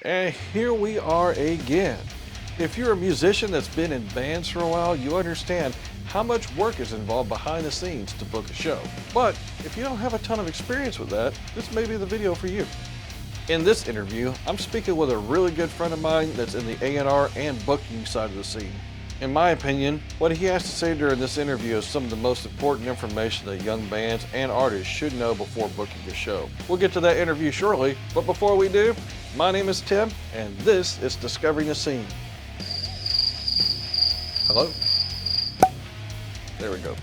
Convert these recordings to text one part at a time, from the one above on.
And here we are again. If you're a musician that's been in bands for a while, you understand how much work is involved behind the scenes to book a show. But if you don't have a ton of experience with that, this may be the video for you. In this interview, I'm speaking with a really good friend of mine that's in the A&R and booking side of the scene. In my opinion, what he has to say during this interview is some of the most important information that young bands and artists should know before booking a show. We'll get to that interview shortly, but before we do, my name is Tim, and this is Discovering the Scene. Hello? There we go.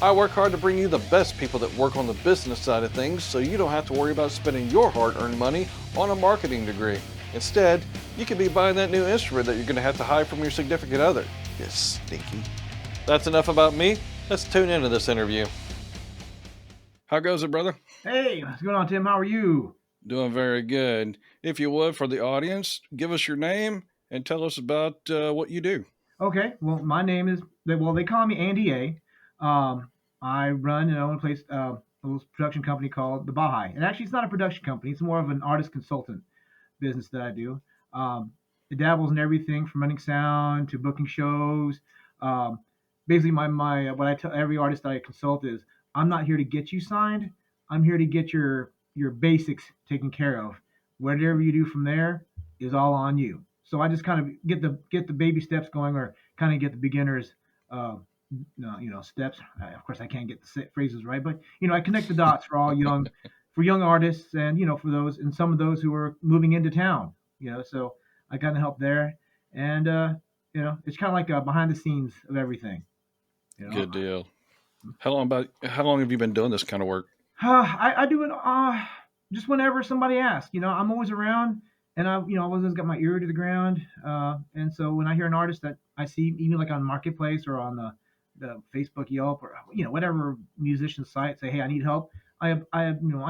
I work hard to bring you the best people that work on the business side of things so you don't have to worry about spending your hard-earned money on a marketing degree. Instead, you could be buying that new instrument that you're going to have to hide from your significant other. You stinky. That's enough about me. Let's tune into this interview. How goes it, brother? Hey, what's going on, Tim? How are you? Doing very good. If you would, for the audience, give us your name and tell us about what you do. Okay, well, my name is, well, they call me Andy A. I run and own a little production company called the Bahay. And actually, it's not a production company, it's more of an artist consultant business that I do. It dabbles in everything from running sound to booking shows. Um, Basically, what I tell every artist that I consult is, I'm not here to get you signed. I'm here to get your basics taken care of. Whatever you do from there is all on you. So I just kind of get the baby steps going, or kind of get the beginners, uh, steps. Of course, I can't get the phrases right, but I connect the dots for all for young artists, and for those and some of those who are moving into town. So I kind of help there, and it's kind of like behind the scenes of everything. You know, Good deal. How long have you been doing this kind of work? I do it just whenever somebody asks. I'm always around, and I've always got my ear to the ground. And so when I hear an artist that I see, even like on Marketplace or on the Facebook Yelp or whatever musician site, say, hey, I need help. I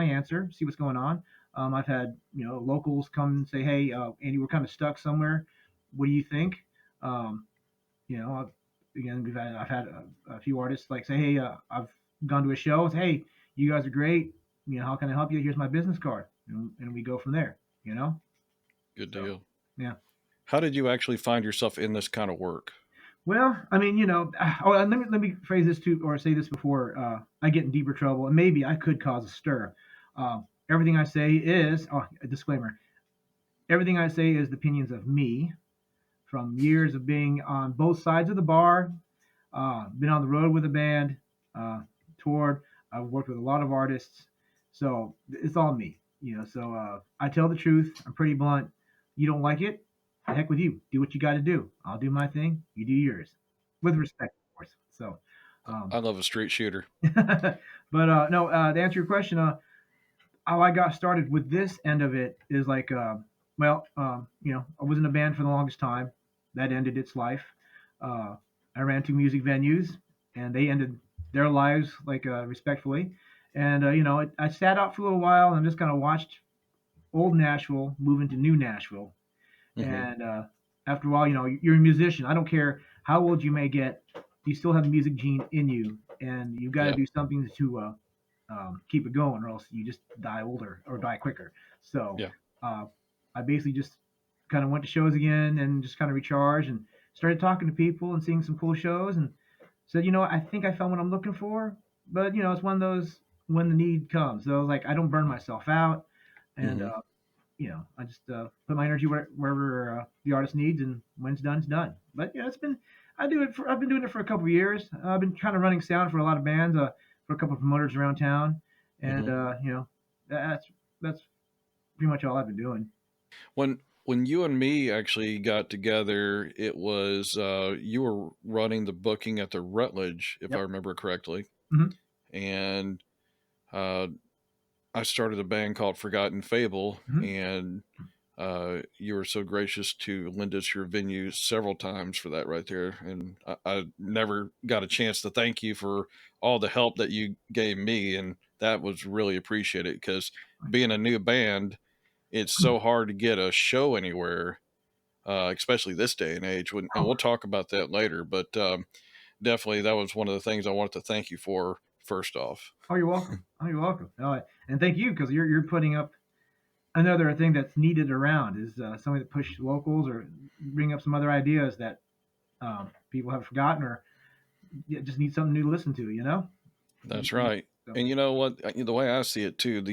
answer, see what's going on. I've had locals come and say, hey, Andy, we're kind of stuck somewhere. What do you think? Um, you know, I've, Again, I've had a few artists like say, hey, I've gone to a show. Say, hey, you guys are great. How can I help you? Here's my business card, and we go from there. You know. Good So deal. yeah. How did you actually find yourself in this kind of work? Well, I mean, oh, and let me phrase this too, or say this before I get in deeper trouble, and maybe I could cause a stir. Everything I say is a disclaimer. Everything I say is the opinions of me from years of being on both sides of the bar, been on the road with a band, uh, toured. I've worked with a lot of artists, so it's all me. So I tell the truth. I'm pretty blunt. You don't like it? The heck with you. Do what you got to do. I'll do my thing. You do yours, with respect, of course. So, um, I love a street shooter. but no. To answer your question, how I got started with this end of it is like, I was in a band for the longest time. That ended its life. Uh, I ran two music venues, and they ended their lives like respectfully. And I sat out for a little while and just kind of watched old Nashville move into new Nashville. Hmm. And after a while, you're a musician. I don't care how old you may get, you still have the music gene in you, and you've got to Yeah. do something to keep it going, or else you just die older or die quicker. So Yeah. uh, I basically just kind of went to shows again and just kind of recharged and started talking to people and seeing some cool shows and said, I think I found what I'm looking for. But it's one of those when the need comes. So like I don't burn myself out, and Hmm. I just put my energy wherever the artist needs, and when it's done, it's done. But I've been doing it for a couple of years. I've been kind of running sound for a lot of bands, for a couple of promoters around town, and Hmm. that's pretty much all I've been doing. When you and me actually got together, it was you were running the booking at the Rutledge, if I Yep. remember correctly, Hmm. and uh, I started a band called Forgotten Fable, Hmm. and you were so gracious to lend us your venue several times for that right there. And I never got a chance to thank you for all the help that you gave me. And that was really appreciated because being a new band, it's so hard to get a show anywhere, especially this day and age. And we'll talk about that later. But definitely, that was one of the things I wanted to thank you for first off. Oh, you're welcome. Oh, you're welcome. And thank you because you're putting up. another thing that's needed around is somebody that push locals or bring up some other ideas that people have forgotten or just need something new to listen to. That's right. So And you know what? The way I see it too,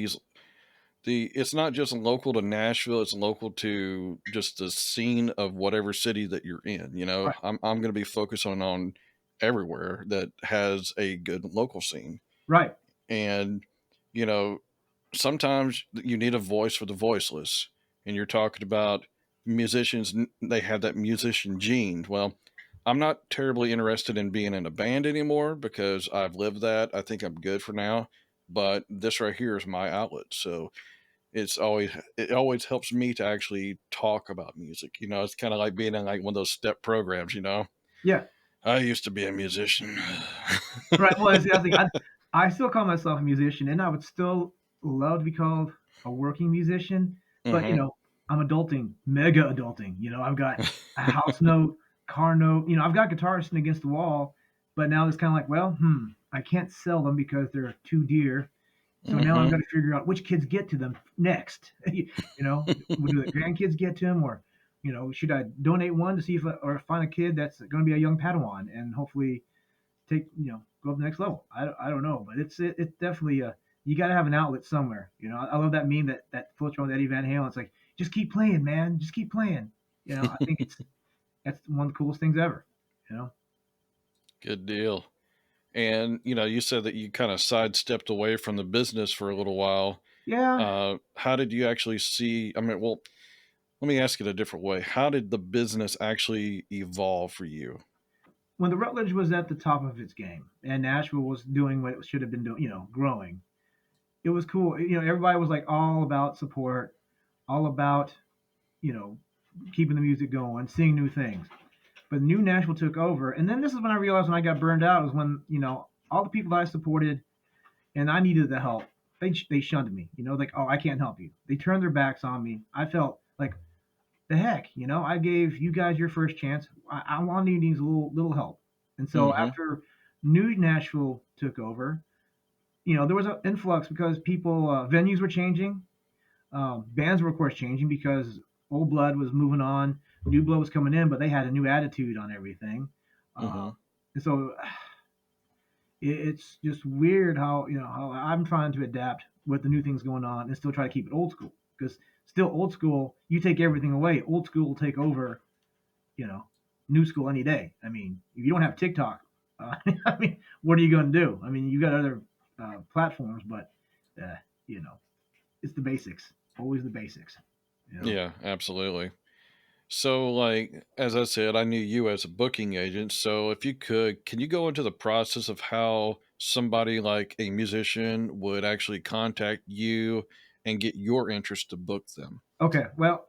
it's not just local to Nashville, it's local to just the scene of whatever city that you're in. right, I'm going to be focusing on everywhere that has a good local scene. right, And you know, sometimes you need a voice for the voiceless. And you're talking about musicians, they have that musician gene. Well, I'm not terribly interested in being in a band anymore because I've lived that. I think I'm good for now. But this right here is my outlet. So it always helps me to actually talk about music. It's kind of like being in like one of those step programs. yeah. I used to be a musician. Right. Well, see, I think I still call myself a musician, and I would still love to be called a working musician. But Hmm. I'm adulting, mega adulting. I've got a house note, car note. I've got guitars sitting against the wall. But now it's kind of like, well, I can't sell them because they're too dear. So now I've Hmm. got to figure out which kids get to them next. Do the grandkids get to them, or should I donate one to see if or find a kid that's going to be a young Padawan and hopefully take go up the next level. I don't know, but it's definitely you got to have an outlet somewhere. I love that meme that floats around with Eddie Van Halen. It's like just keep playing, man, just keep playing. I think that's one of the coolest things ever. You know. Good deal. And you said that you kind of sidestepped away from the business for a little while. Yeah. How did you actually see? I mean, well, let me ask it a different way. How did the business actually evolve for you? When the Rutledge was at the top of its game and Nashville was doing what it should have been doing, growing, it was cool. Everybody was like all about support, all about you know keeping the music going, seeing new things. But New Nashville took over, and then this is when I realized when I got burned out was when all the people that I supported and I needed the help. They shunned me. Like, oh, I can't help you. They turned their backs on me. I felt like the heck. I gave you guys your first chance. I wanted needs a little help, and so Hmm. after New Nashville took over, there was an influx because people venues were changing, bands were of course changing because old blood was moving on, new blood was coming in, but they had a new attitude on everything. Hmm. And so it's just weird how I'm trying to adapt with the new things going on and still try to keep it old school because still old school. You take everything away, old school will take over. You know, new school any day. I mean, if you don't have TikTok, I mean, what are you going to do? I mean, you got other platforms, but uh, you know, it's the basics. Always the basics. You know. Yeah, absolutely. So, like, as I said, I knew you as a booking agent. So, if you could, can you go into the process of how somebody like a musician would actually contact you and get your interest to book them? Okay. Well,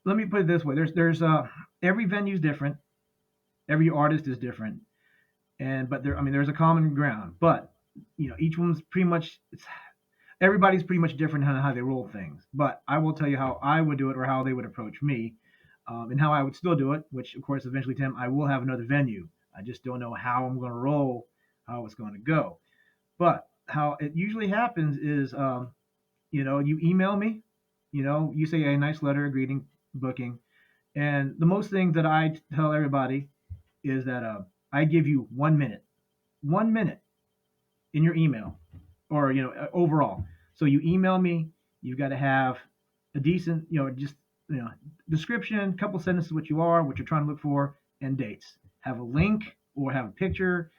let me put it this way. There's every venue is different. Every artist is different. But there's a common ground. But each one's pretty much everybody's pretty much different on how they roll things. But I will tell you how I would do it or how they would approach me, and how I would still do it. Which of course eventually, Tim, I will have another venue. I just don't know how I'm going to roll, how it's going to go. But how it usually happens is, you email me, you say a nice letter, a greeting, booking, and the most thing that I tell everybody is that I give you 1 minute, 1 minute in your email, or overall. So you email me, you've got to have a decent, just description, couple sentences what you are, what you're trying to look for, and dates. Have a link or have a picture,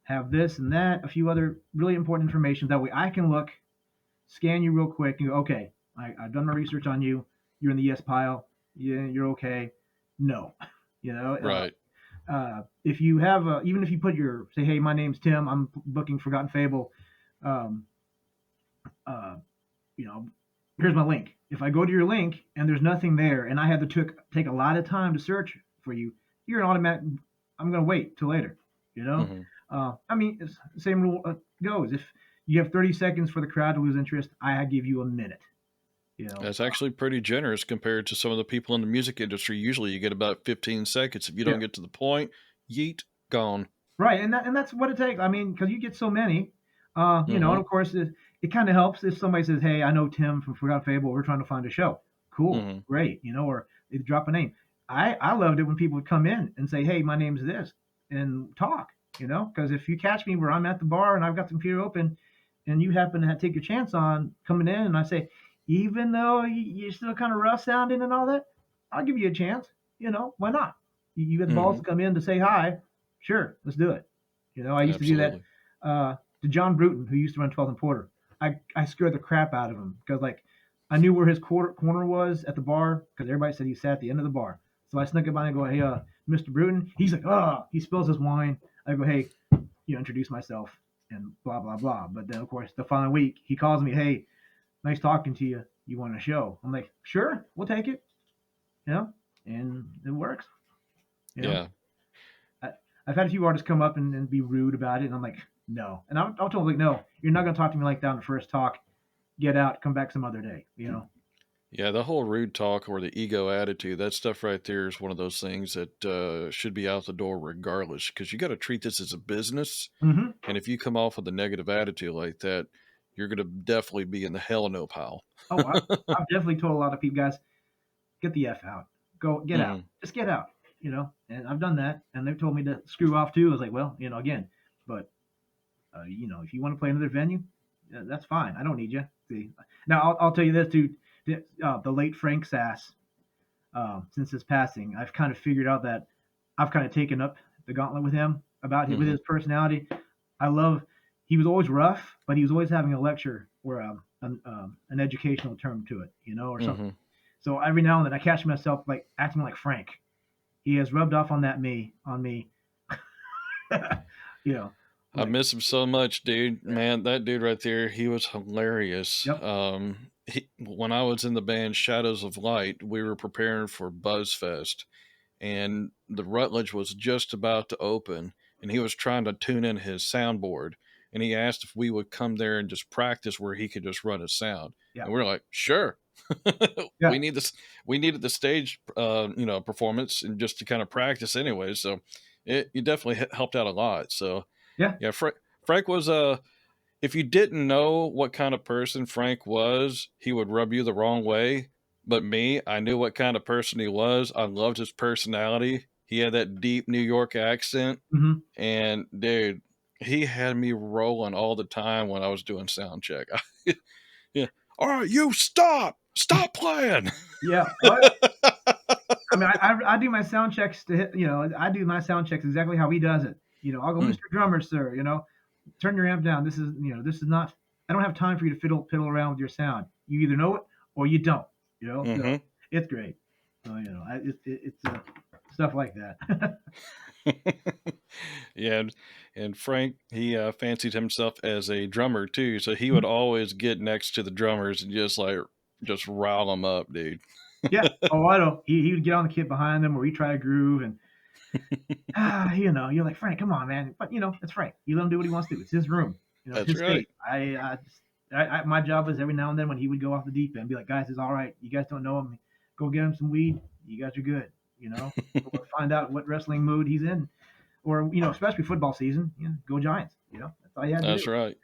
have this and that, a few other really important information. That way I can look, scan you real quick, and go, okay, I've done my research on you. You're in the yes pile. Yeah, you're okay. No, you know. Right. If you have, even if you put your say, hey, my name's Tim. I'm booking Forgotten Fable. Um, uh, you know, here's my link. If I go to your link and there's nothing there, and I had to take a lot of time to search for you, you're an automatic. I'm going to wait till later. You know, Hmm. it's the same rule goes. If you have 30 seconds for the crowd to lose interest, I give you a minute. You know, That's actually pretty generous compared to some of the people in the music industry. Usually you get about 15 seconds. If you yeah, don't get to the point, yeet, gone. right, and that's what it takes. I mean, because you get so many, and Hmm. of course, it kind of helps if somebody says, "Hey, I know Tim from Forgotten Fable. We're trying to find a show." Cool, Hmm. great, or they drop a name. I loved it when people would come in and say, "Hey, my name's this," and talk. Because if you catch me where I'm at the bar and I've got the computer open, and you happen to take your chance on coming in, and I say, even though you're still kind of rough sounding and all that, I'll give you a chance. Why not? You got the balls Hmm. to come in to say hi. Sure, let's do it. I used to do that Absolutely. to John Bruton, who used to run 12th and Porter. I scared the crap out of him because I knew where his corner was at the bar because everybody said he sat at the end of the bar. So I snuck up by and go, "Hey, Mr. Bruton." He's like, "Oh," he spills his wine. I go, "Hey," introduce myself and blah blah blah. But then of course the following week he calls me, "Hey, nice talking to you. You want a show?" I'm like, "Sure, we'll take it." You know, and it works. You know, Yeah. I, I've had a few artists come up and be rude about it, and I'm like, "No," and I'll tell them like, "No, you're not gonna talk to me like that on the first talk. Get out, come back some other day." Yeah, the whole rude talk or the ego attitude, that stuff right there is one of those things that should be out the door regardless, because you got to treat this as a business. Mm-hmm. And if you come off with a negative attitude like that, you're going to definitely be in the hell no pile. Oh, I've definitely told a lot of people, guys, get the f out, go get out, Hmm. just get out. And I've done that, and they've told me to screw off too. I was like, well, again, but if you want to play another venue, that's fine. I don't need you. See, now I'll tell you this too. The late Frank Sass, since his passing, I've kind of figured out that I've kind of taken up the gauntlet with him with Hmm. his personality. I love. He was always rough, but he was always having a lecture or an educational term to it, or something. Hmm. So every now and then I catch myself like acting like Frank. He has rubbed off on me. you know, I like, miss him so much, dude. Man, that dude right there, he was hilarious. yep, When I was in the band Shadows of Light, we were preparing for Buzzfest, and the Rutledge was just about to open, and he was trying to tune in his soundboard, and he asked if we would come there and just practice where he could just run his sound, yeah, and we are like, sure. yeah, we need this. We needed the stage, performance, and just to kind of practice anyway. So it definitely helped out a lot. So yeah. yeah, Frank was if you didn't know what kind of person Frank was, he would rub you the wrong way. But me, I knew what kind of person he was. I loved his personality. He had that deep New York accent. Hmm. And dude, he had me rolling all the time when I was doing sound check. Yeah. All right, you stop. Stop playing. Yeah. I mean, I do my sound checks to hit. I do my sound checks exactly how he does it. I'll go, Mm, "Mr. Drummer, sir. Turn your amp down. This is not. I don't have time for you to fiddle around with your sound. You either know it or you don't. So mm-hmm. it's great. So it's stuff like that. Yeah, and Frank, he fancied himself as a drummer too, so he would always get next to the drummers and just rile them up, dude. Yeah. Oh, I know. He would get on the kit behind them, or he try to groove, and you're like, "Frank, come on, man." But it's Frank. You let him do what he wants to do. It's his room. It's That's his right. stage. My job was every now and then when he would go off the deep end, be like, "Guys, it's all right. You guys don't know him. Go get him some weed. You guys are good." Or find out what wrestling mood he's in, or especially football season. Go Giants. That's all you had to That's do. right.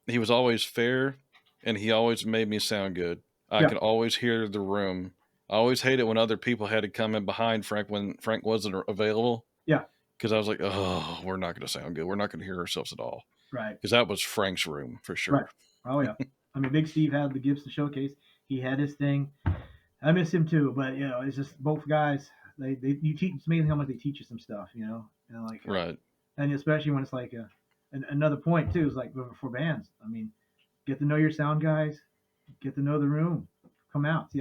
He was always fair, and he always made me sound good. I Yeah. could always hear the room. I always hated when other people had to come in behind Frank when Frank wasn't available, Yeah. because I was like, oh, we're not going to sound good. We're not going to hear ourselves at all. Right. Because that was Frank's room for Right. sure. Oh yeah. I mean, Big Steve had the Gibson showcase. He had his thing. I miss him too, but it's just both guys. You teach. It's amazing how much they teach you some stuff. Like, Right. and especially when it's like another point too is like for bands. I mean, get to know your sound guys, get to know the room, come out. See,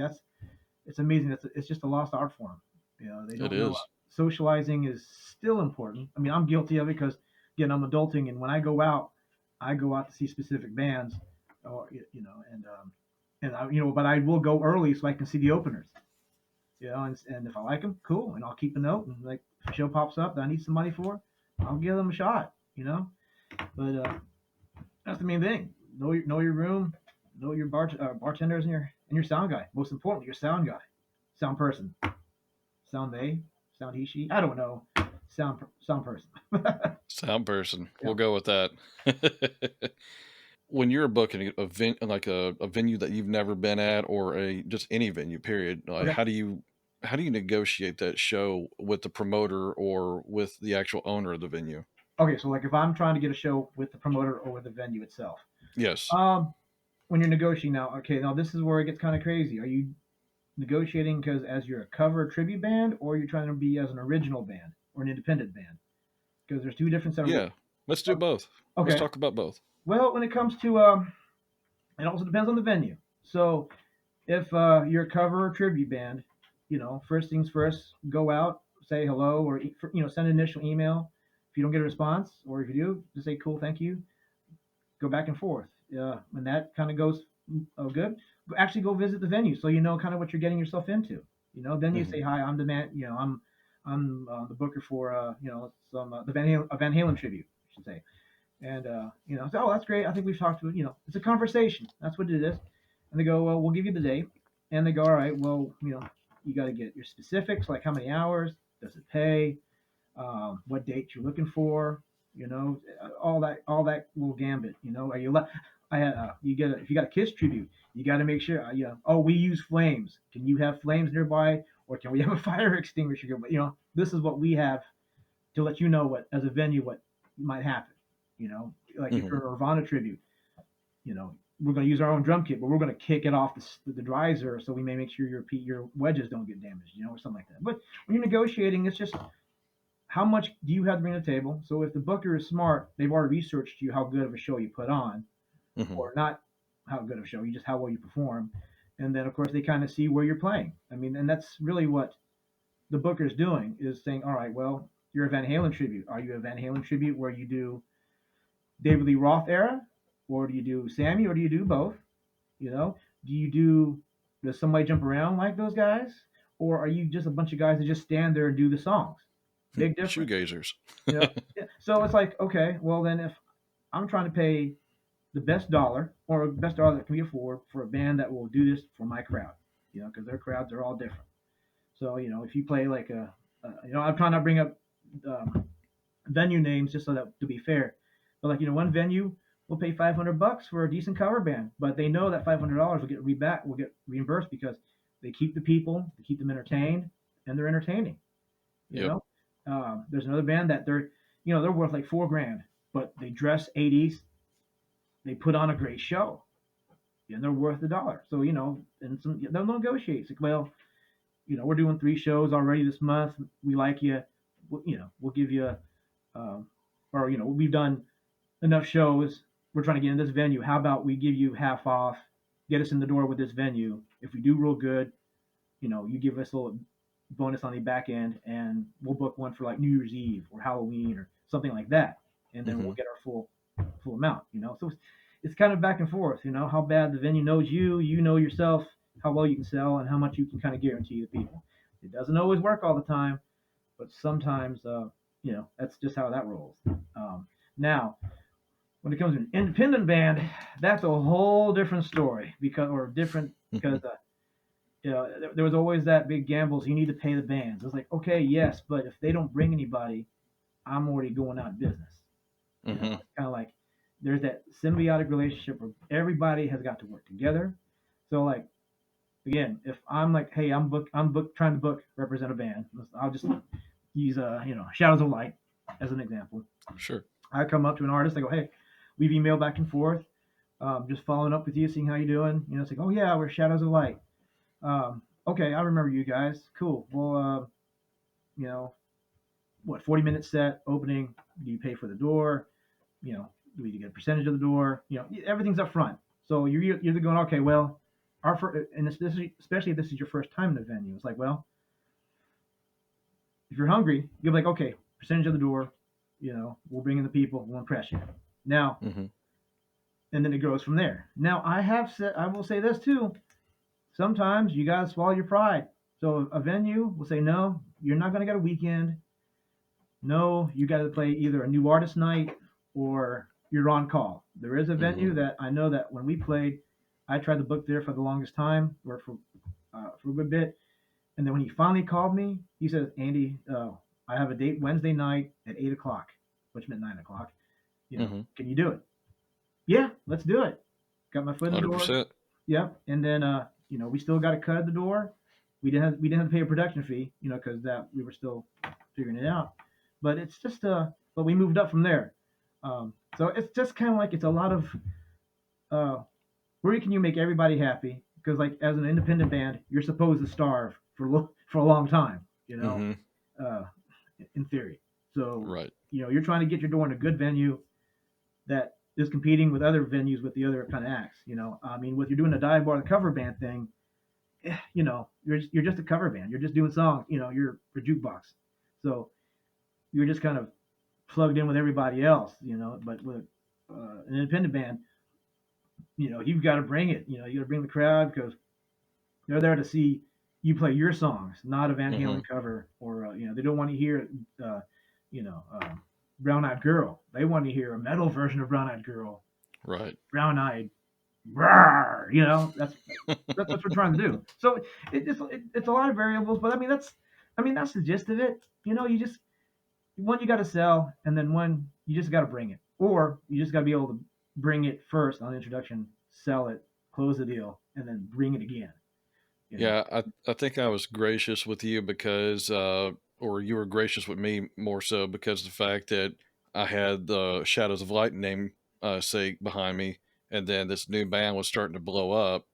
it's amazing. It's just a lost art form. They It don't know is. socializing is still important. I mean, I'm guilty of it because again, I'm adulting, and when I go out to see specific bands, or but I will go early so I can see the openers. And if I like them, cool, and I'll keep a note. And like, if a show pops up that I need some money for, I'll give them a shot. But that's the main thing. Know your room, know your bartenders and your sound guy. Most importantly, your sound guy, sound person, sound they, sound he she. I don't know, sound person. Sound person. Yeah. We'll go with that. when you're booking like a venue that you've never been at, or a just any venue period, like Okay. how do you negotiate that show with the promoter or with the actual owner of the venue? Okay, so like if I'm trying to get a show with the promoter or with the venue itself, Yes. um, when you're negotiating now, okay, now this is where it gets kind of crazy. Are you negotiating because as you're a cover tribute band, or you're trying to be as an original band or an independent band? Because there's two different set of rules. Yeah. Let's do both. Let's Okay. talk about both. Well, when it comes to it also depends on the venue. So if you're a cover or tribute band, first things first, go out, say hello, or send an initial email. If you don't get a response, or if you do, just say cool, thank you. Go back and forth. When that kind of goes good, actually go visit the venue so you know kind of what you're getting yourself into. Then you Hmm. say hi, I'm the man. I'm the booker for some the Van Halen tribute, I should say. And say, oh, that's great. I think we've talked to it. It's a conversation. That's what it is. And they go, well, we'll give you the date. And they go, all right, well, you got to get your specifics, like how many hours, does it pay, what date you're looking for, all that little gambit. Are you you get if you got a Kiss tribute, you got to make sure. Oh, we use flames. Can you have flames nearby, or can we have a fire extinguisher? But this is what we have to let you know what as a venue what might happen. Like if Hmm. you're a Nirvana tribute, we're going to use our own drum kit, but we're going to kick it off the riser, so we may make sure your wedges don't get damaged, or something like that. But when you're negotiating, it's just how much do you have to bring to the table. So if the booker is smart, they've already researched you how good of a show you put on, Hmm. or not how good of a show, you just how well you perform, and then of course they kind of see where you're playing. I mean, and that's really what the booker's doing is saying, all right, well, you're a Van Halen tribute. Are you a Van Halen tribute where you do David Lee Roth era, or do you do Sammy, or do you do both? You know, do you do does somebody jump around like those guys, or are you just a bunch of guys that just stand there and do the songs? Big difference. Shoegazers. You know, yeah. So it's like, okay, well then if I'm trying to pay the best dollar or the best dollar that can be afford for a band that will do this for my crowd, because their crowds are all different. So if you play like I'm trying to bring up um, venue names just so that to be fair. But like one venue will pay $500 for a decent cover band, but they know that $500 will get reimbursed because they keep the people, they keep them entertained, and they're entertaining. You Yep. know, there's another band that they're worth like 4 grand, but they dress 80s, they put on a great show, and they're worth $1. So and they'll negotiate. It's like, well, we're doing 3 shows already this month. We like you. We'll give you um, or we've done enough shows. We're trying to get in this venue. How about we give you half off, get us in the door with this venue. If we do real good, you give us a little bonus on the back end, and we'll book one for like New Year's Eve or Halloween or something like that, and then we'll Hmm. get our full amount. So it's kind of back and forth. How bad the venue knows you, you know yourself, how well you can sell, and how much you can kind of guarantee the people. It doesn't always work all the time, but sometimes that's just how that rolls. Now, when it comes to an independent band, that's a whole different story because Hmm. there was always that big gambles. You need to pay the bands. It's like, okay, yes, but if they don't bring anybody, I'm already going out of business. Hmm. It's kind of like there's that symbiotic relationship where everybody has got to work together. So like again, if I'm like, hey, trying to book represent a band. I'll just use Shadows of Light as an example. Sure. I come up to an artist, I go, hey, we've emailed back and forth, just following up with you, seeing how you're doing. It's like, oh yeah, we're Shadows of Light. Okay, I remember you guys. Cool. Well, you know, what 40-minute set opening? Do you pay for the door? Do we get a percentage of the door? Everything's up front. So you're either going, okay, well, and especially if this is your first time in the venue, it's like, well, if you're hungry, you'll be like, okay, percentage of the door. We'll bring in the people. We'll impress you. Now, Hmm. and then it grows from there. Now, I will say this too. Sometimes you gotta swallow your pride. So a venue will say, no, you're not gonna get a weekend. No, you got to play either a new artist night or you're on call. There is a Hmm. venue that I know that when we played, I tried to book there for the longest time, or for a good bit. And then when he finally called me, he says, Andy, I have a date Wednesday night at 8 o'clock, which meant 9 o'clock. Hmm. Can you do it? Yeah, let's do it. Got my foot in the door. 100%. Yep. And then, we still got a cut at the door. We didn't have to pay a production fee, because that we were still figuring it out. But it's just, but we moved up from there. So it's just kind of like it's a lot of, uh, where can you make everybody happy? Because like as an independent band, you're supposed to starve for a long time, Hmm. uh, in theory. So Right. you're trying to get your door in a good venue that is competing with other venues with the other kind of acts. I mean, with you're doing a dive bar, the cover band thing, you're just a cover band. You're just doing songs. You're a jukebox. So you're just kind of plugged in with everybody else. But with an independent band, you've got to bring it. You got to bring the crowd because they're there to see you play your songs, not a Van Hmm. Halen cover, or they don't want to hear, uh, you know, uh, Brown Eyed Girl. They want to hear a metal version of Brown Eyed Girl, Right. Brown Eyed. That's what we're trying to do. So it's a lot of variables, but I mean that's the gist of it. You just one you got to sell, and then one you just got to bring it, or you just got to be able to bring it first on introduction, sell it, close the deal, and then bring it again. You know. Yeah, I think I was gracious with you because, or you were gracious with me more so because of the fact that I had the Shadows of Light name sake behind me, and then this new band was starting to blow up.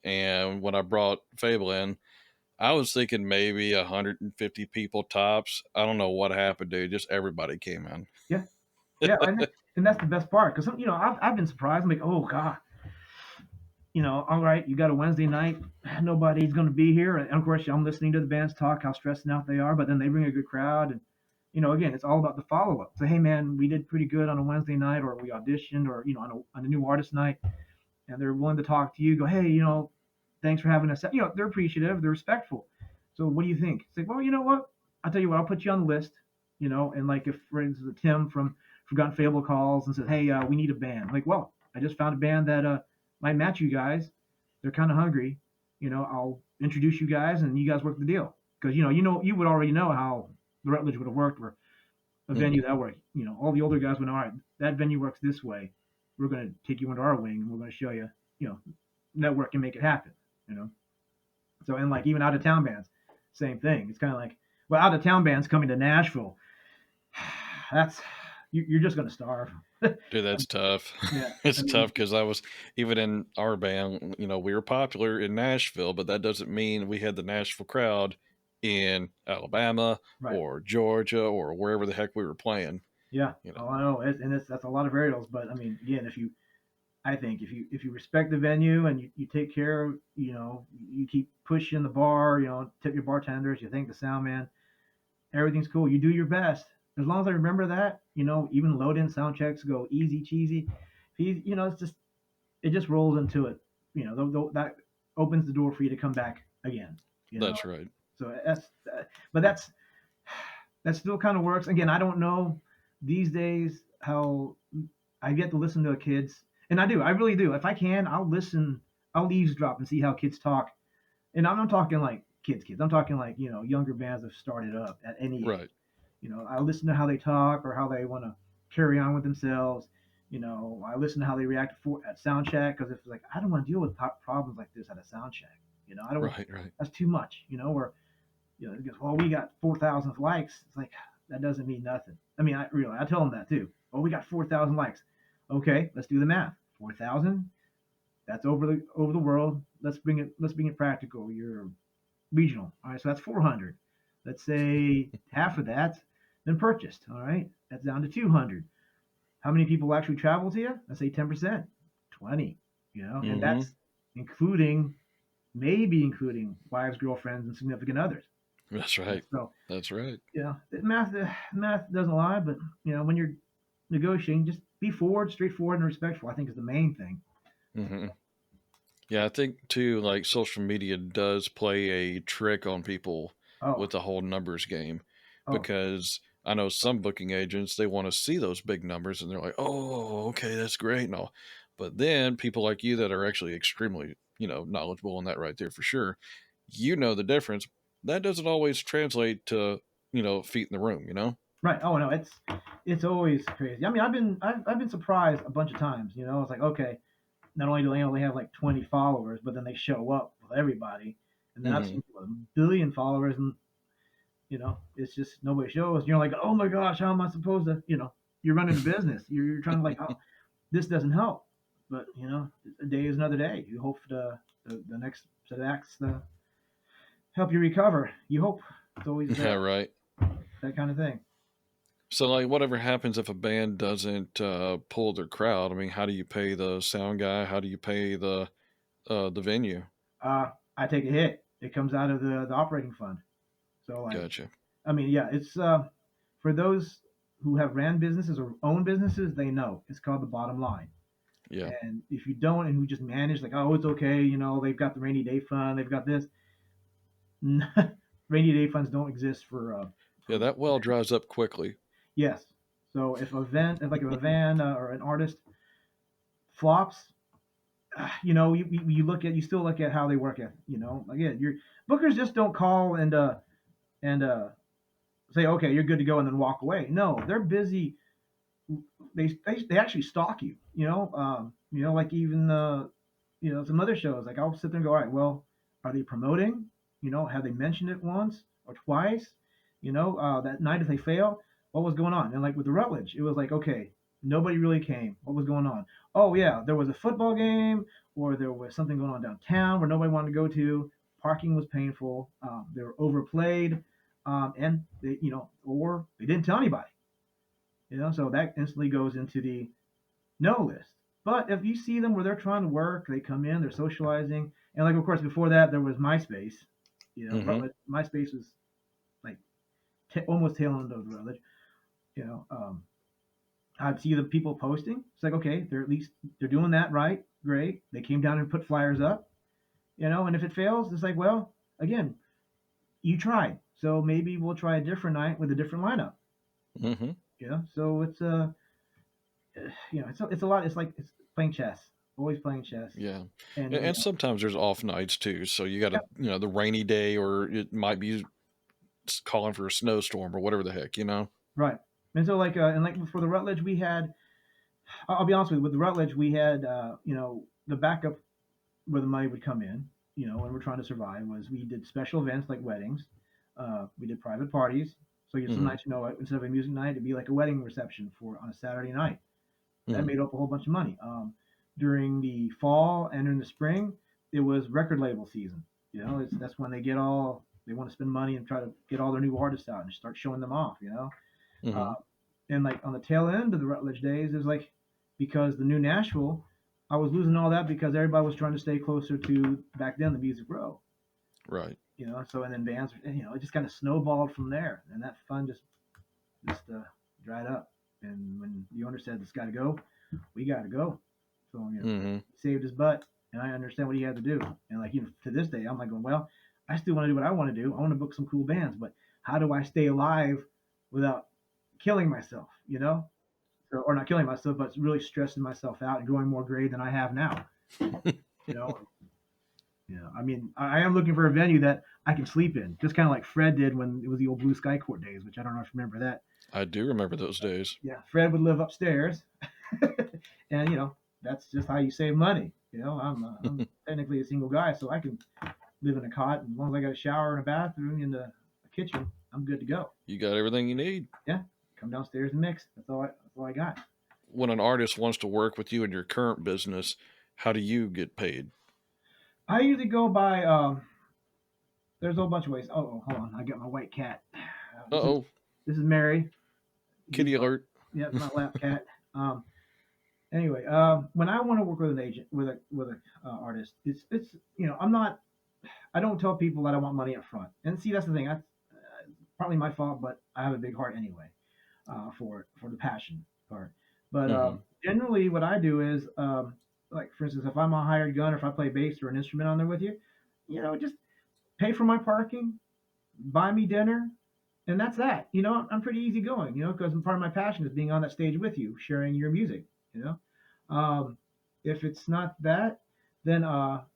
And when I brought Fable in, I was thinking maybe 150 people tops. I don't know what happened, dude. Just everybody came in. Yeah, yeah, and that's the best part because I've been surprised. I'm like, oh god, all right, you got a Wednesday night, nobody's going to be here, and of course I'm listening to the bands talk how stressed out they are, but then they bring a good crowd, and again, it's all about the follow up. So hey man, we did pretty good on a Wednesday night, or we auditioned, or on a new artist night, and they're willing to talk to you. Go, hey, thanks for having us. They're appreciative, they're respectful. So what do you think? It's like, well, you know what? I'll tell you what, I'll put you on the list. And like if for instance Tim from Forgotten Fable calls and says, hey, we need a band. I'm like, well, I just found a band that might match you guys. They're kind of hungry. I'll introduce you guys, and you guys work the deal because you would already know how the Rutledge would have worked or a venue Hmm. that worked. All the older guys went, all right, that venue works this way. We're going to take you under our wing, and we're going to show you, network and make it happen. You know. So and like even out of town bands, same thing. It's kind of like, well, out of town bands coming to Nashville, that's you're just going to starve. Dude, that's tough. Yeah, I It's mean, tough because I was even in our band, we were popular in Nashville, but that doesn't mean we had the Nashville crowd in Alabama right. or Georgia or wherever the heck we were playing, Yeah. you know. Oh, I know, that's a lot of variables, but I mean, again, I think if you respect the venue and you take care of, you keep pushing the bar, tip your bartenders, you thank the sound man, everything's cool. You do your best. As long as I remember that, even load in sound checks go easy cheesy. It just rolls into it. That opens the door for you to come back again. You know, That's right. so but that still kind of works. Again, I don't know these days how I get to listen to kids, and I do. I really do. If I can, I'll listen. I'll eavesdrop and see how kids talk. And I'm not talking like kids. I'm talking like younger bands that have started up at any age. Right. I listen to how they talk or how they want to carry on with themselves. I listen to how they react at sound check because if like I don't want to deal with problems like this at a sound check. I don't. Right. Right. That's too much. Or it goes, well, we got 4,000 likes. It's like that doesn't mean nothing. I mean, I tell them that too. Oh, we got 4,000 likes. Okay, let's do the math. 4,000. That's over the world. Let's bring it practical. You're regional. All right, so that's 400. Let's say half of that been purchased. All right, that's down to 200. How many people actually travel to you? Let's say 10%, 20. And Hmm. that's including maybe including wives, girlfriends, and significant others. That's right. So That's right. math doesn't lie, but when you're negotiating, just be straightforward, and respectful. I think is the main thing. Hmm. Yeah, I think too, like social media does play a trick on people Oh, with the whole numbers game oh, because I know some booking agents, they want to see those big numbers and they're like, oh, okay, that's great and all. But then people like you that are actually extremely, knowledgeable in that right there for sure, the difference. That doesn't always translate to, feet in the room, Right. Oh no, it's always crazy. I mean, I've been surprised a bunch of times. You know, it's like okay, not only do they only have like 20 followers, but then they show up with everybody, and then I've Hmm. seen people with a billion followers, and it's just nobody shows. You're like, oh my gosh, how am I supposed to? You're running a business. You're trying to like, oh, this doesn't help. But a day is another day. You hope the next set of acts help you recover. You hope it's always Yeah, right. that kind of thing. So, like, whatever happens if a band doesn't pull their crowd? I mean, how do you pay the sound guy? How do you pay the venue? I take a hit. It comes out of the operating fund. So like, Gotcha. I mean, yeah, it's for those who have ran businesses or own businesses, they know it's called the bottom line. Yeah. And if you don't, and who just manage like, oh, it's okay, they've got the rainy day fund, they've got this. Rainy day funds don't exist Yeah, for that well dries up quickly. yes. So if a van or an artist flops, you still look at how they work at, again, your bookers just don't call and say, okay, you're good to go, and then walk away. No, they're busy. They actually stalk you. Like even some other shows. Like I'll sit there and go, all right, well, are they promoting? Have they mentioned it once or twice? That night if they fail, what was going on? And like with the Rutledge, it was like, okay, nobody really came. What was going on? Oh yeah, there was a football game, or there was something going on downtown where nobody wanted to go to. Parking was painful. They were overplayed, and or they didn't tell anybody. So that instantly goes into the no list. But if you see them where they're trying to work, they come in, they're socializing, and like of course before that there was MySpace. Hmm. Rutledge, MySpace was like almost tail end of Rutledge. You know, um, I'd see the people posting. It's like okay, they're doing that right, great. They came down and put flyers up. And if it fails, it's like well, again, you tried, so maybe we'll try a different night with a different lineup. Hmm. So it's a lot. It's like it's playing chess, always playing chess, Yeah, and and sometimes there's off nights too. So you got yeah, to, the rainy day, or it might be calling for a snowstorm or whatever the heck. right. And so like for the Rutledge, we had. I'll be honest with you. With the Rutledge, we had the backup where the money would come in. When we're trying to survive, was we did special events like weddings. We did private parties. So some Hmm. nights, instead of a music night, it'd be like a wedding reception on a Saturday night. That Hmm. made up a whole bunch of money. During the fall and in the spring, it was record label season. That's when they want to spend money and try to get all their new artists out and start showing them off. Hmm. Uh, and like on the tail end of the Rutledge days, it was like because the new Nashville, I was losing all that because everybody was trying to stay closer to back then the Music Row. Right. So and then bands, it just kind of snowballed from there, and that fun just dried up. And when the owner said it's got to go, we got to go. So Hmm. he saved his butt, and I understand what he had to do. And like to this day, I'm like going, well, I still want to do what I want to do. I want to book some cool bands, but how do I stay alive without killing myself? Or not killing myself, but really stressing myself out and growing more gray than I have now. You know, I mean, I am looking for a venue that I can sleep in, just kind of like Fred did when it was the old Blue Sky Court days, which I don't know if you remember that. I do remember those days. Yeah, Fred would live upstairs, and that's just how you save money. I'm technically a single guy, so I can live in a cot, and as long as I got a shower and a bathroom and a kitchen, I'm good to go. You got everything you need. Yeah, come downstairs and mix. That's all I got. When an artist wants to work with you in your current business, how do you get paid? I usually go by. There's a whole bunch of ways. Oh, hold on, I got my white cat. Uh oh, This is Mary. He's kitty alert. yeah, it's my lap cat. Anyway, when I want to work with an agent, with a artist, it's I don't tell people that I want money up front. And see, that's the thing. That's partly my fault, but I have a big heart anyway for the passion part. But Hmm. generally, what I do is, like for instance, if I'm a hired gun or if I play bass or an instrument on there with you, just pay for my parking, buy me dinner, and that's that. I'm pretty easygoing. Because part of my passion is being on that stage with you, sharing your music. You know, if it's not that, then I'll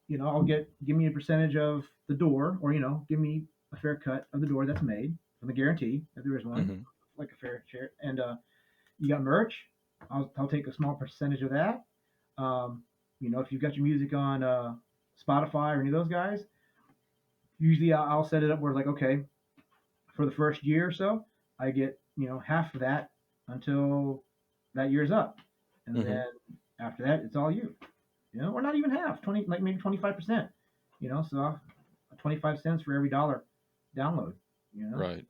give me a percentage of the door, or give me a fair cut of the door that's made from the guarantee if there is one. Hmm. like a fair share. And you got merch. I'll take a small percentage of that. Um, if you've got your music on Spotify or any of those guys, usually I'll set it up where like, okay, for the first year or so, I get half of that until that year's up, and Hmm. then after that, it's all you. Or not even half, 20, like maybe 25%. So 25 cents for every dollar download. Right.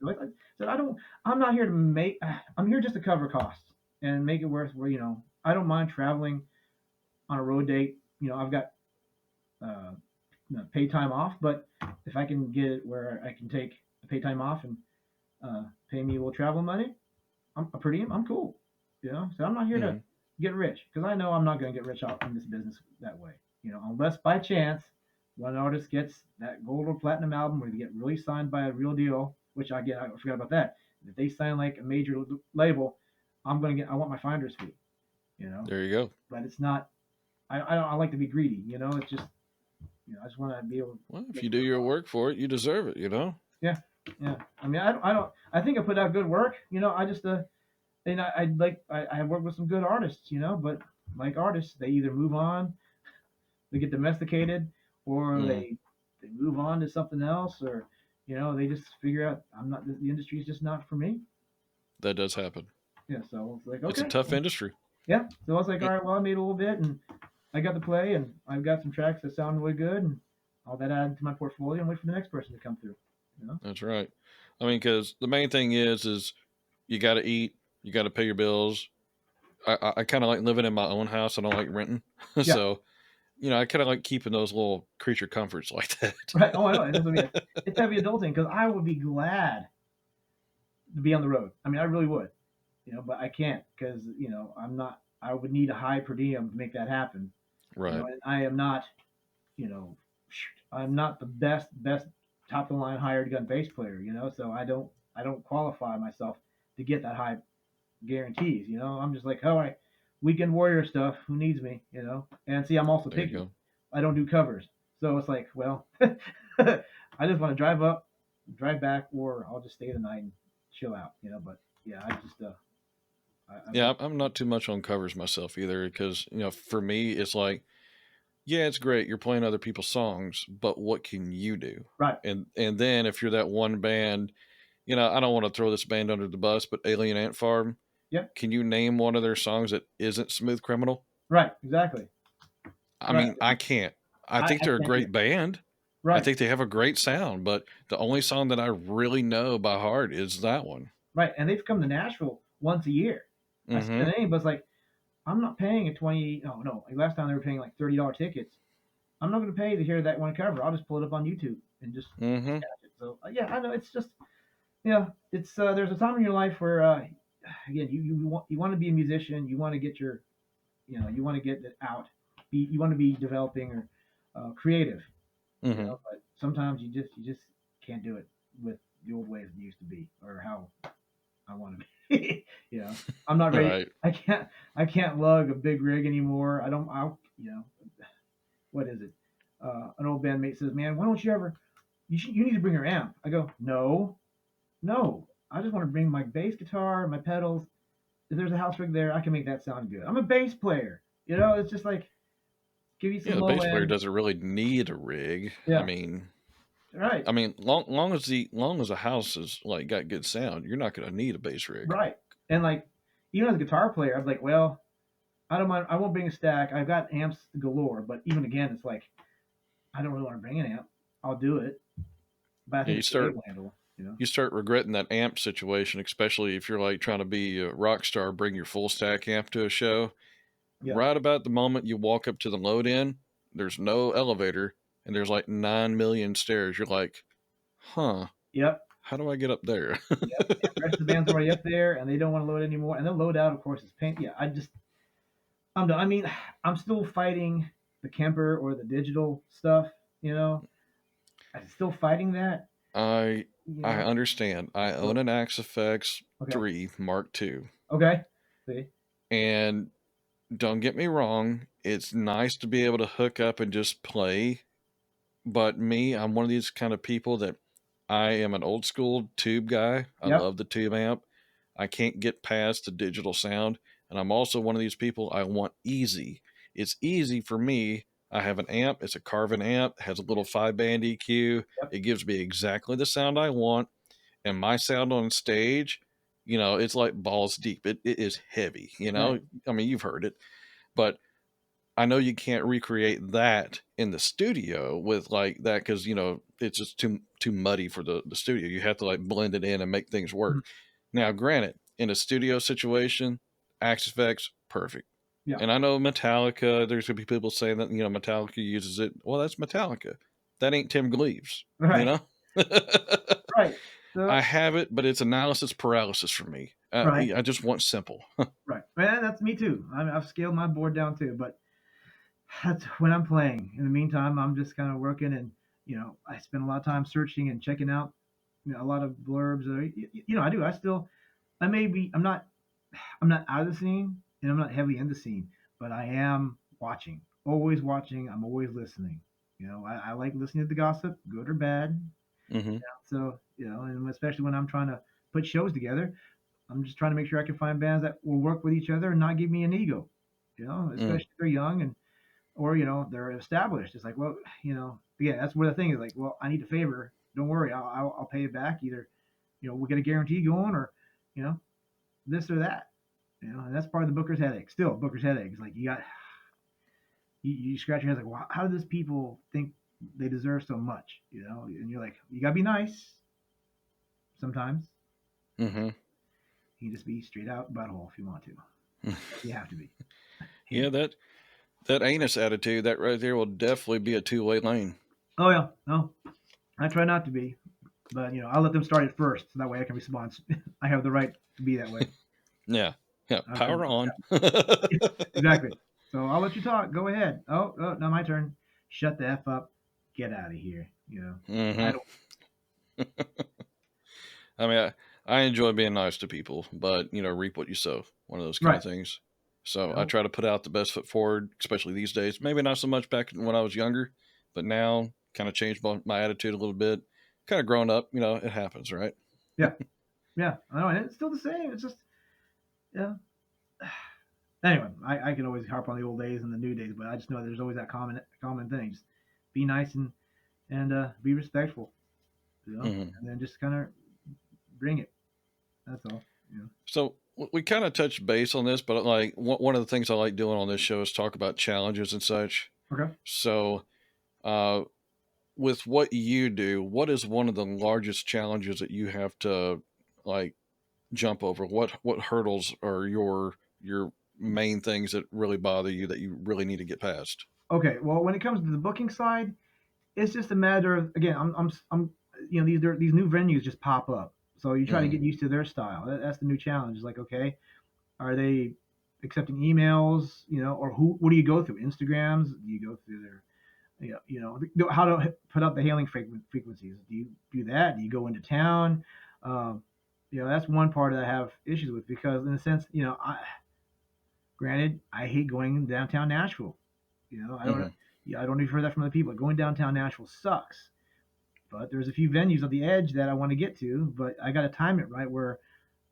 So I don't. I'm not here to make. I'm here just to cover costs and make it worth. Where I don't mind traveling on a road date. I've got uh, pay time off, but if I can get it where I can take the pay time off and pay me a little travel money, I'm a per diem. I'm cool. So I'm not here to Hmm. get rich because I know I'm not going to get rich out in this business that way. Unless by chance one artist gets that gold or platinum album where they get really signed by a real deal, which I forgot about that. If they sign like a major label, I want my finder's fee. You know, There you go. but it's not. I like to be greedy. It's just I just want to be able to Well, if make you it do work. your work for it, you deserve it, you know? Yeah, yeah. I mean, I don't. I think I put out good work. I just and I work with some good artists, but like artists, they either move on, they get domesticated, or Hmm. they move on to something else, or they just figure out I'm not the industry is just not for me. That does happen. Yeah, so it's like It's a okay, tough industry. yeah. So I was like, all Y- right, well, I made a little bit, and I got to play, and I've got some tracks that sound really good, and all that added to my portfolio, and wait for the next person to come through. You know? That's right. I mean, because the main thing is you got to eat, you got to pay your bills. I kind of like living in my own house. I don't like renting. Yeah, So, I kind of like keeping those little creature comforts like that. right. Oh, I know. That's what I mean. It's heavy adulting because I would be glad to be on the road. I mean, I really would. But I can't because I'm not. I would need a high per diem to make that happen. Right. And I am not. You know, I'm not the best top of the line hired gun bass player. So I don't qualify myself to get that high guarantees. I'm just like, all right, weekend warrior stuff. Who needs me? And see, I'm also There you picky. go. I don't do covers, so it's like, well, I just want to drive up, drive back, or I'll just stay the night and chill out. But yeah, I just I've Yeah, got I'm not too much on covers myself either because, for me, it's like, yeah, it's great. You're playing other people's songs, but what can you do? right. And then if you're that one band, I don't want to throw this band under the bus, but Alien Ant Farm, Yep. can you name one of their songs that isn't Smooth Criminal? Right. Exactly. I Right. mean, I can't. I think I they're a can't either. great band. I Right. think they have a great sound, but the only song that I really know by heart is that one. Right. And they've come to Nashville once a year. I see the Mm-hmm. name, but it's like I'm not paying a 20. No, no. Like last time they were paying like $30 tickets. I'm not going to pay to hear that one cover. I'll just pull it up on YouTube and just Mm-hmm. catch it. So yeah, I know it's just it's there's a time in your life where again you want to be a musician. You want to get your you want to get it out. You want to be developing or creative. Mm-hmm. But sometimes you just can't do it with the old ways it used to be or how I want to be. I'm not ready. Right. I can't lug a big rig anymore. I don't. What is it? An old bandmate says, "Man, why don't you ever? You need to bring your amp." I go, "No, no. I just want to bring my bass guitar, my pedals. If there's a house rig there, I can make that sound good. I'm a bass player. It's just like give you Yeah, some the low bass player end. doesn't really need a rig. I Yeah, mean, right, long as the house is like got good sound, you're not going to need a bass rig. right. And like even as a guitar player, I'm like, well, I don't mind. I won't bring a stack. I've got amps galore, but even again, it's like I don't really want to bring an amp. I'll do it, but I Yeah, think it's the table handle. you start regretting that amp situation, especially if you're like trying to be a rock star, bring your full stack amp to a show. Yeah, Right about the moment you walk up to the load in, there's no elevator and there's like 9 million stairs. You're like, huh, yep, how do I get up there? yep. And the rest of the band's already up there, and they don't want to load anymore. And they'll load out, of course, it's pain. Yeah, I'm done. I mean, I'm still fighting the Kemper or the digital stuff. You know, I'm still fighting that. I You I know, understand. I so own an Axe FX okay, 3 Mark II. okay. See, And don't get me wrong, it's nice to be able to hook up and just play. But me, I'm one of these kind of people that I am an old school tube guy. I yep, love the tube amp. I can't get past the digital sound. And I'm also one of these people, I want easy. It's easy for me. I have an amp, it's a Carvin amp, has a little 5 band EQ. Yep. It gives me exactly the sound I want. And my sound on stage, it's like balls deep. It is heavy, Right. I mean, you've heard it, but I know you can't recreate that in the studio with like that because it's just too muddy for the studio. You have to like blend it in and make things Mhm. work. Now, granted, in a studio situation, Access Effects perfect. Yeah. And I know Metallica. There's gonna be people saying that Metallica uses it. Well, that's Metallica. That ain't Tim Gleaves. You Right. know. Right. I So have it, but it's analysis paralysis for me. right. I just want simple. Right. Man, that's me too. I've scaled my board down too, but that's when I'm playing. In the meantime, I'm just kind of working, and I spend a lot of time searching and checking out, a lot of blurbs. I do. I still, I may be. I'm not out of the scene, and I'm not heavily in the scene, but I am watching. Always watching. I'm always listening. I like listening to the gossip, good or bad. Hmm. So, and especially when I'm trying to put shows together, I'm just trying to make sure I can find bands that will work with each other and not give me an ego. Mm. Especially if they're young and or they're established. It's like, well, yeah, that's where the thing is. Like, well, I need a favor. Don't worry, I'll pay it back. Either we'll get a guarantee going, or you know this or that. And that's part of the booker's headache. Still, booker's headache is like you scratch your head like, well, how do these people think they deserve so much? And you're like, you gotta be nice sometimes. Hmm. You can just be straight out butthole if you want to. You have to be. Yeah, that anus attitude, that right there will definitely be a two-way lane. Oh yeah, no, I try not to be, but I'll let them start it first, so that way I can respond. I have the right to be that way. Yeah. Yeah. Okay, Power on. exactly. So I'll let you talk. Go ahead. Oh, now my turn. Shut the f up. Get out of here. I Hmm. don't. I mean, I enjoy being nice to people, but reap what you sow. One of those kind Right. of things. So I No. try to put out the best foot forward, especially these days. Maybe not so much back when I was younger, but now kind of changed my attitude a little bit. Kind of grown up, it happens, right? Yeah. Yeah. I know. And it's still the same. It's just yeah. Anyway, I can always harp on the old days and the new days, but I just know there's always that common thing. Just be nice and be respectful. Hmm. And then just kind of bring it. That's all. So we kind of touched base on this, but like one of the things I like doing on this show is talk about challenges and such. Okay. So, uh, with what you do, what is one of the largest challenges that you have to like jump over? What hurdles are your main things that really bother you that you really need to get past? Okay. Well, when it comes to the booking side, it's just a matter of again, I'm these new venues just pop up, so you try to Hmm. get used to their style. That's the new challenge. It's like, okay, are they accepting emails? Or what do you go through? Instagrams? Do you go through their how to put up the hailing frequencies? Do you do that? Do you go into town? Um, that's one part that I have issues with because in a sense, granted, I hate going downtown Nashville. I don't. Hmm. Yeah, I don't even heard that from other people. Going downtown Nashville sucks. But there's a few venues on the edge that I want to get to, but I got to time it right where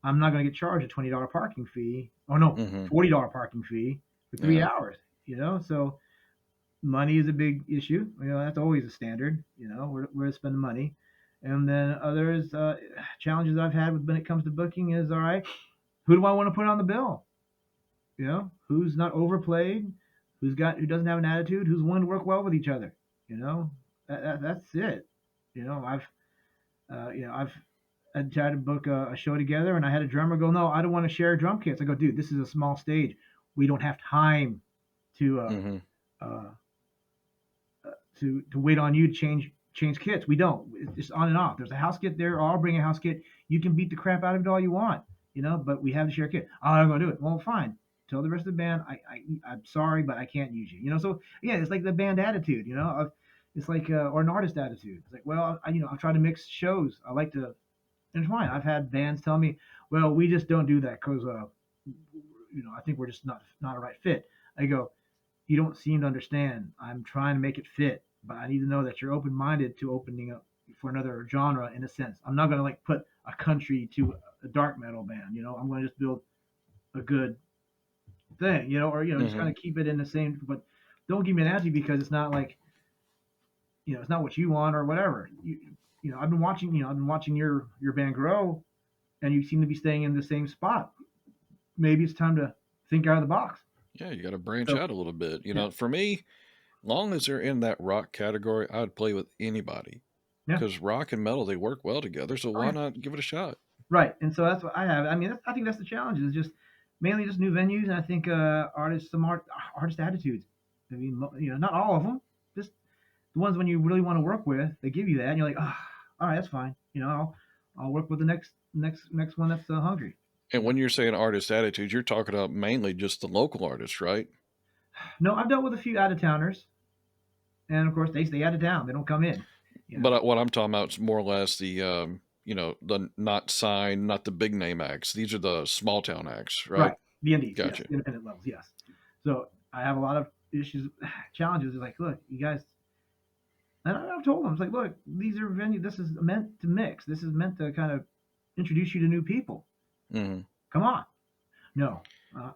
I'm not going to get charged a $20 parking fee. Oh no, Hmm. $40 parking fee for three Yeah. hours. So money is a big issue. That's always a standard. Where to spend the money, and then others challenges I've had when it comes to booking is all right. Who do I want to put on the bill? Who's not overplayed, who doesn't have an attitude, who's willing to work well with each other. That's it. I've I've I tried to book a show together, and I had a drummer go, "No, I don't want to share drum kits." I go, "Dude, this is a small stage. We don't have time to Hmm. uh, to wait on you to change kits. We don't. It's just on and off. There's a house kit there. Or I'll bring a house kit. You can beat the crap out of it all you want, but we have to share a kit. Oh, I'm gonna do it. Well, fine. Tell the rest of the band, I'm sorry, but I can't use you. So yeah, it's like the band attitude. It's like or an artist attitude. It's like, well, I'll try to mix shows. I like to. And it's fine. I've had bands tell me, well, we just don't do that because I think we're just not a right fit. I go, you don't seem to understand. I'm trying to make it fit, but I need to know that you're open minded to opening up for another genre in a sense. I'm not gonna like put a country to a dark metal band. I'm gonna just build a good thing, or just kind Hmm. of keep it in the same. But don't give me an attitude because it's not like it's not what you want or whatever. I've been watching your band grow, and you seem to be staying in the same spot. Maybe it's time to think out of the box. Yeah, you got to branch So out a little bit. yeah, For me, long as they're in that rock category, I'd play with anybody yeah, because rock and metal they work well together. So oh why yeah, not give it a shot? right. And so that's what I have. I mean, I think that's the challenge. Is just mainly just new venues, and I think artist attitudes. I mean, not all of them, just the ones when you really want to work with, they give you that, and you're like, all right, that's fine. I'll work with the next one that's hungry. And when you're saying artist attitudes, you're talking about mainly just the local artists, right? No, I've dealt with a few out of towners, and of course they stay out of town. They don't come in. You But know, what I'm talking about is more or less the not signed, not the big name acts. These are the small town acts, right? right? The indies, yes, Gotcha. the independent levels, yes. So I have a lot of issues, challenges. It's like, look, you guys, and I've told them, it's like, look, these are venues. This is meant to mix. This is meant to kind of introduce you to new people. Hmm. Come on, no,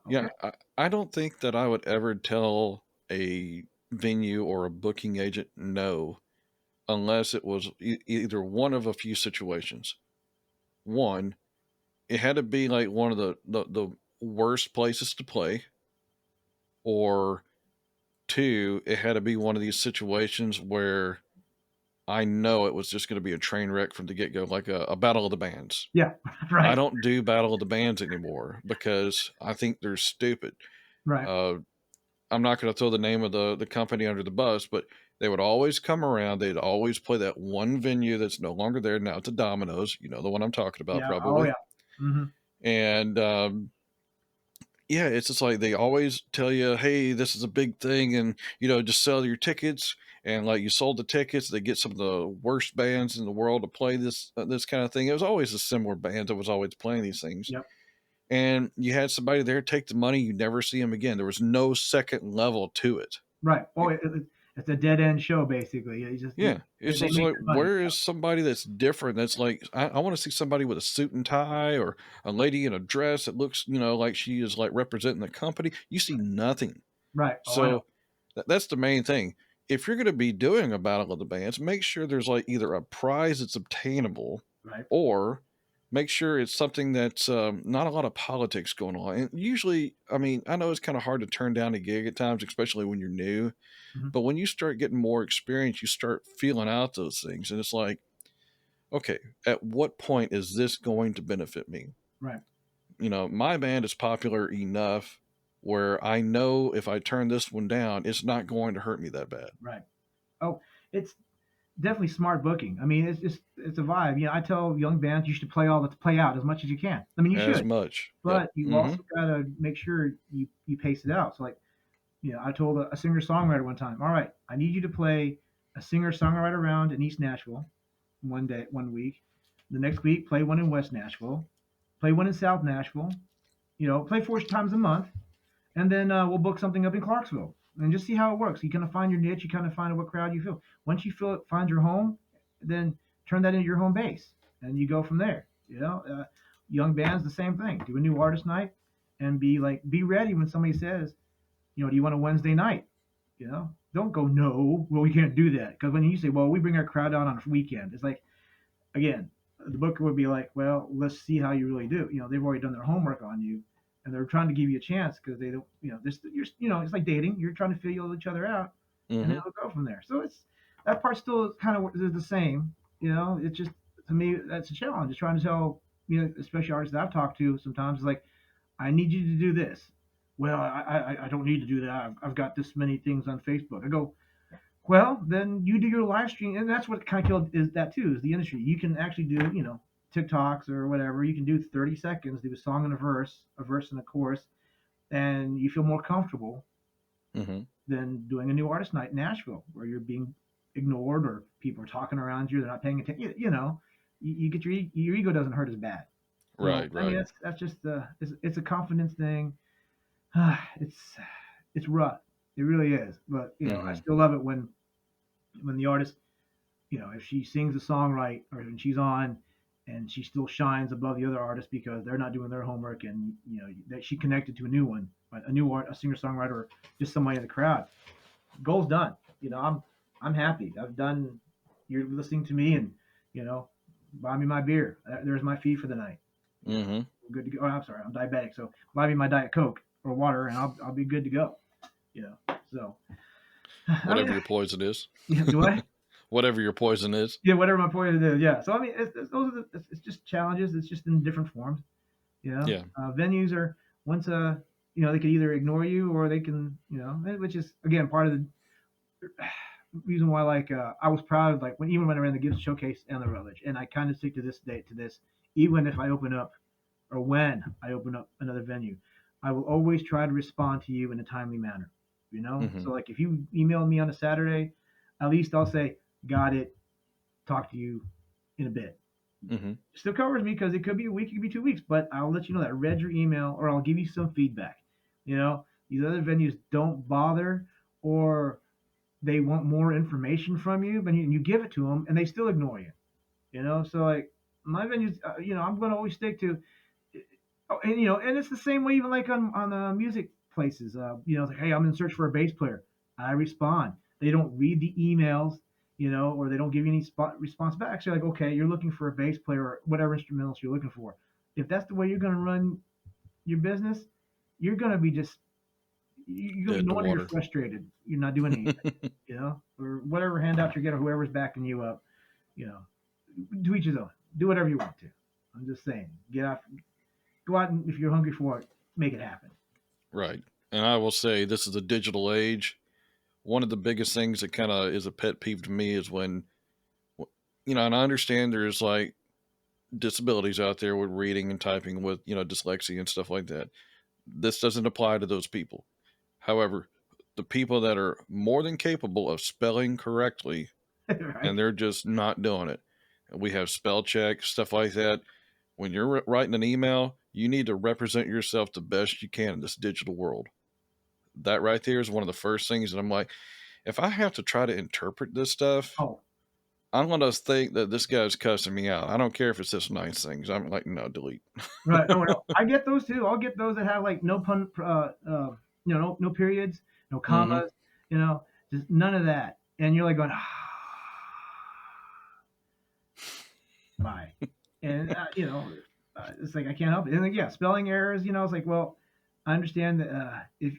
Yeah, okay, I don't think that I would ever tell a venue or a booking agent no unless it was either one of a few situations. One, it had to be like one of the worst places to play, or two, it had to be one of these situations where I know it was just going to be a train wreck from the get go, like a battle of the bands. yeah, I right, don't do battle of the bands anymore because I think they're stupid. right, Uh, I'm not going to throw the name of the company under the bus, but they would always come around. They'd always play that one venue that's no longer there now. It's a Domino's, the one I'm talking about, yeah, oh probably. yeah, hmm And yeah, it's just like they always tell you, "Hey, this is a big thing, and just sell your tickets." And like you sold the tickets, they get some of the worst bands in the world to play this kind of thing. It was always a similar band that was always playing these things, yep, and you had somebody there take the money, you never see them again. There was no second level to it. right. Oh, You- it's a dead end show basically. You just Yeah, they, it's they just make like, their money. where is somebody that's different? That's like, I want to see somebody with a suit and tie, or a lady in a dress that looks, like she is like representing the company. You see nothing. Right. Oh, I know. So that's the main thing. If you're going to be doing a battle of the bands, make sure there's like either a prize that's obtainable, Right. or make sure it's something that's not a lot of politics going on. And usually, I mean, I know it's kind of hard to turn down a gig at times, especially when you're new. Hmm. But when you start getting more experience, you start feeling out those things. And it's like, okay, at what point is this going to benefit me? Right. My band is popular enough where I know if I turn this one down, it's not going to hurt me that bad. Right. Oh, it's definitely smart booking. I mean, it's a vibe. I tell young bands you should play out as much as you can. I mean, you As should, much. Yep. but you Hmm. also gotta make sure you pace it out. So like, I told a singer songwriter one time, all right, I need you to play a singer songwriter round in East Nashville one week. The next week, play one in West Nashville. Play one in South Nashville. Play 4 times a month, and then we'll book something up in Clarksville and just see how it works. You kind of find your niche. You kind of find what crowd you feel. Once you find your home, then turn that into your home base, and you go from there. Young bands, the same thing. Do a new artist night, and be ready when somebody says, do you want a Wednesday night? Don't go no. Well, we can't do that because when you say, well, we bring our crowd out on a weekend, it's like again, the booker would be like, well, let's see how you really do. They've already done their homework on you, and they're trying to give you a chance because they don't, it's like dating. You're trying to feel each other out, and then Hmm. it'll go from there. So it's that part still kind of is the same. It's just to me that's a challenge. It's trying to tell especially artists that I've talked to sometimes it's like, I need you to do this. Well, I don't need to do that. I've got this many things on Facebook. I go, well, then you do your live stream, and that's what kind of killed is that too is the industry. You can actually do TikToks or whatever. You can do 30 seconds, do a song and a verse and a chorus, and you feel more comfortable Hmm. than doing a new artist night in Nashville where you're being ignored or people are talking around you, they're not paying attention. You get your ego doesn't hurt as bad. So Right, I mean right. that's just it's a confidence thing. it's it's rough. It really is, but I Hmm. still love it when the artist if she sings a song right, or when she's on, and she still shines above the other artists because they're not doing their homework, and that she connected to a new one, a new art, a singer songwriter, or just somebody in the crowd. Goal's done. I'm happy. I've done. You're listening to me, and buy me my beer. There's my fee for the night. Mm-hmm. Good to go. Oh, I'm sorry, I'm diabetic, so buy me my Diet Coke or water, and I'll be good to go. So I Whatever mean, your poison is. do I? Whatever your poison is. Yeah, whatever my point is. Yeah. So I mean, it's just challenges. It's just in different forms. Yeah. Venues are once they can either ignore you or they can which is again part of the reason why I was proud of even when I ran the Gibbs Showcase and the Rutledge, and I kind of stick to this date to this even if I open up or when I open up another venue, I will always try to respond to you in a timely manner. Mm-hmm. So like if you email me on a Saturday, at least I'll say got it, talk to you in a bit. Mm-hmm. Still covers me because it could be a week, it could be 2 weeks, but I'll let you know that I read your email or I'll give you some feedback. These other venues don't bother or they want more information from you, but you give it to them and they still ignore you. So like my venues, I'm going to always stick to, oh, and it's the same way even like on the music places. It's like, hey, I'm in search for a bass player. I respond. They don't read the emails, or they don't give you any response back. So you're like, okay, you're looking for a bass player or whatever instrumentals you're looking for. If that's the way you're going to run your business, you're going to be just you're going to be Dead no to wonder you're water. frustrated. You're not doing anything, or whatever handout you're getting, whoever's backing you up, you know, do each his own. Do whatever you want to. I'm just saying, go out, and if you're hungry for it, make it happen. Right. And I will say this is a digital age. One of the biggest things that kind of is a pet peeve to me is when, and I understand there's like disabilities out there with reading and typing with, dyslexia and stuff like that. This doesn't apply to those people. However, the people that are more than capable of spelling correctly Right? and they're just not doing it. We have spell check, stuff like that. When you're writing an email, you need to represent yourself the best you can in this digital world. That right there is one of the first things that I'm like, if I have to try to interpret this stuff, Oh, I'm going to think that this guy's cussing me out. I don't care if it's just nice things. I'm like, no, delete. right. Oh no, I get those too. I'll get those that have like no pun, no periods, no Mm-hmm. commas, just none of that. And you're like going, bye. And it's like I can't help it. And like, yeah, spelling errors. It's like, well, I understand that if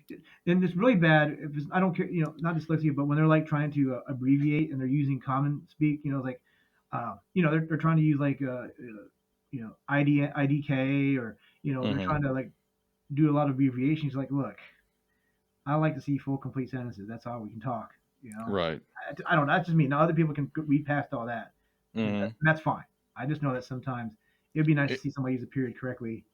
and it's really bad if it's, I don't care. Not dyslexia, but when they're like trying to abbreviate and they're using common speak. Like, they're trying to use like IDK or they're Mm-hmm. trying to like do a lot of abbreviations. Like, look, I like to see full complete sentences. That's how we can talk. Right. I don't know. That's just me. Now other people can read past all that, Mm-hmm. and that's fine. I just know that sometimes it'd be nice to It, see somebody use a period correctly.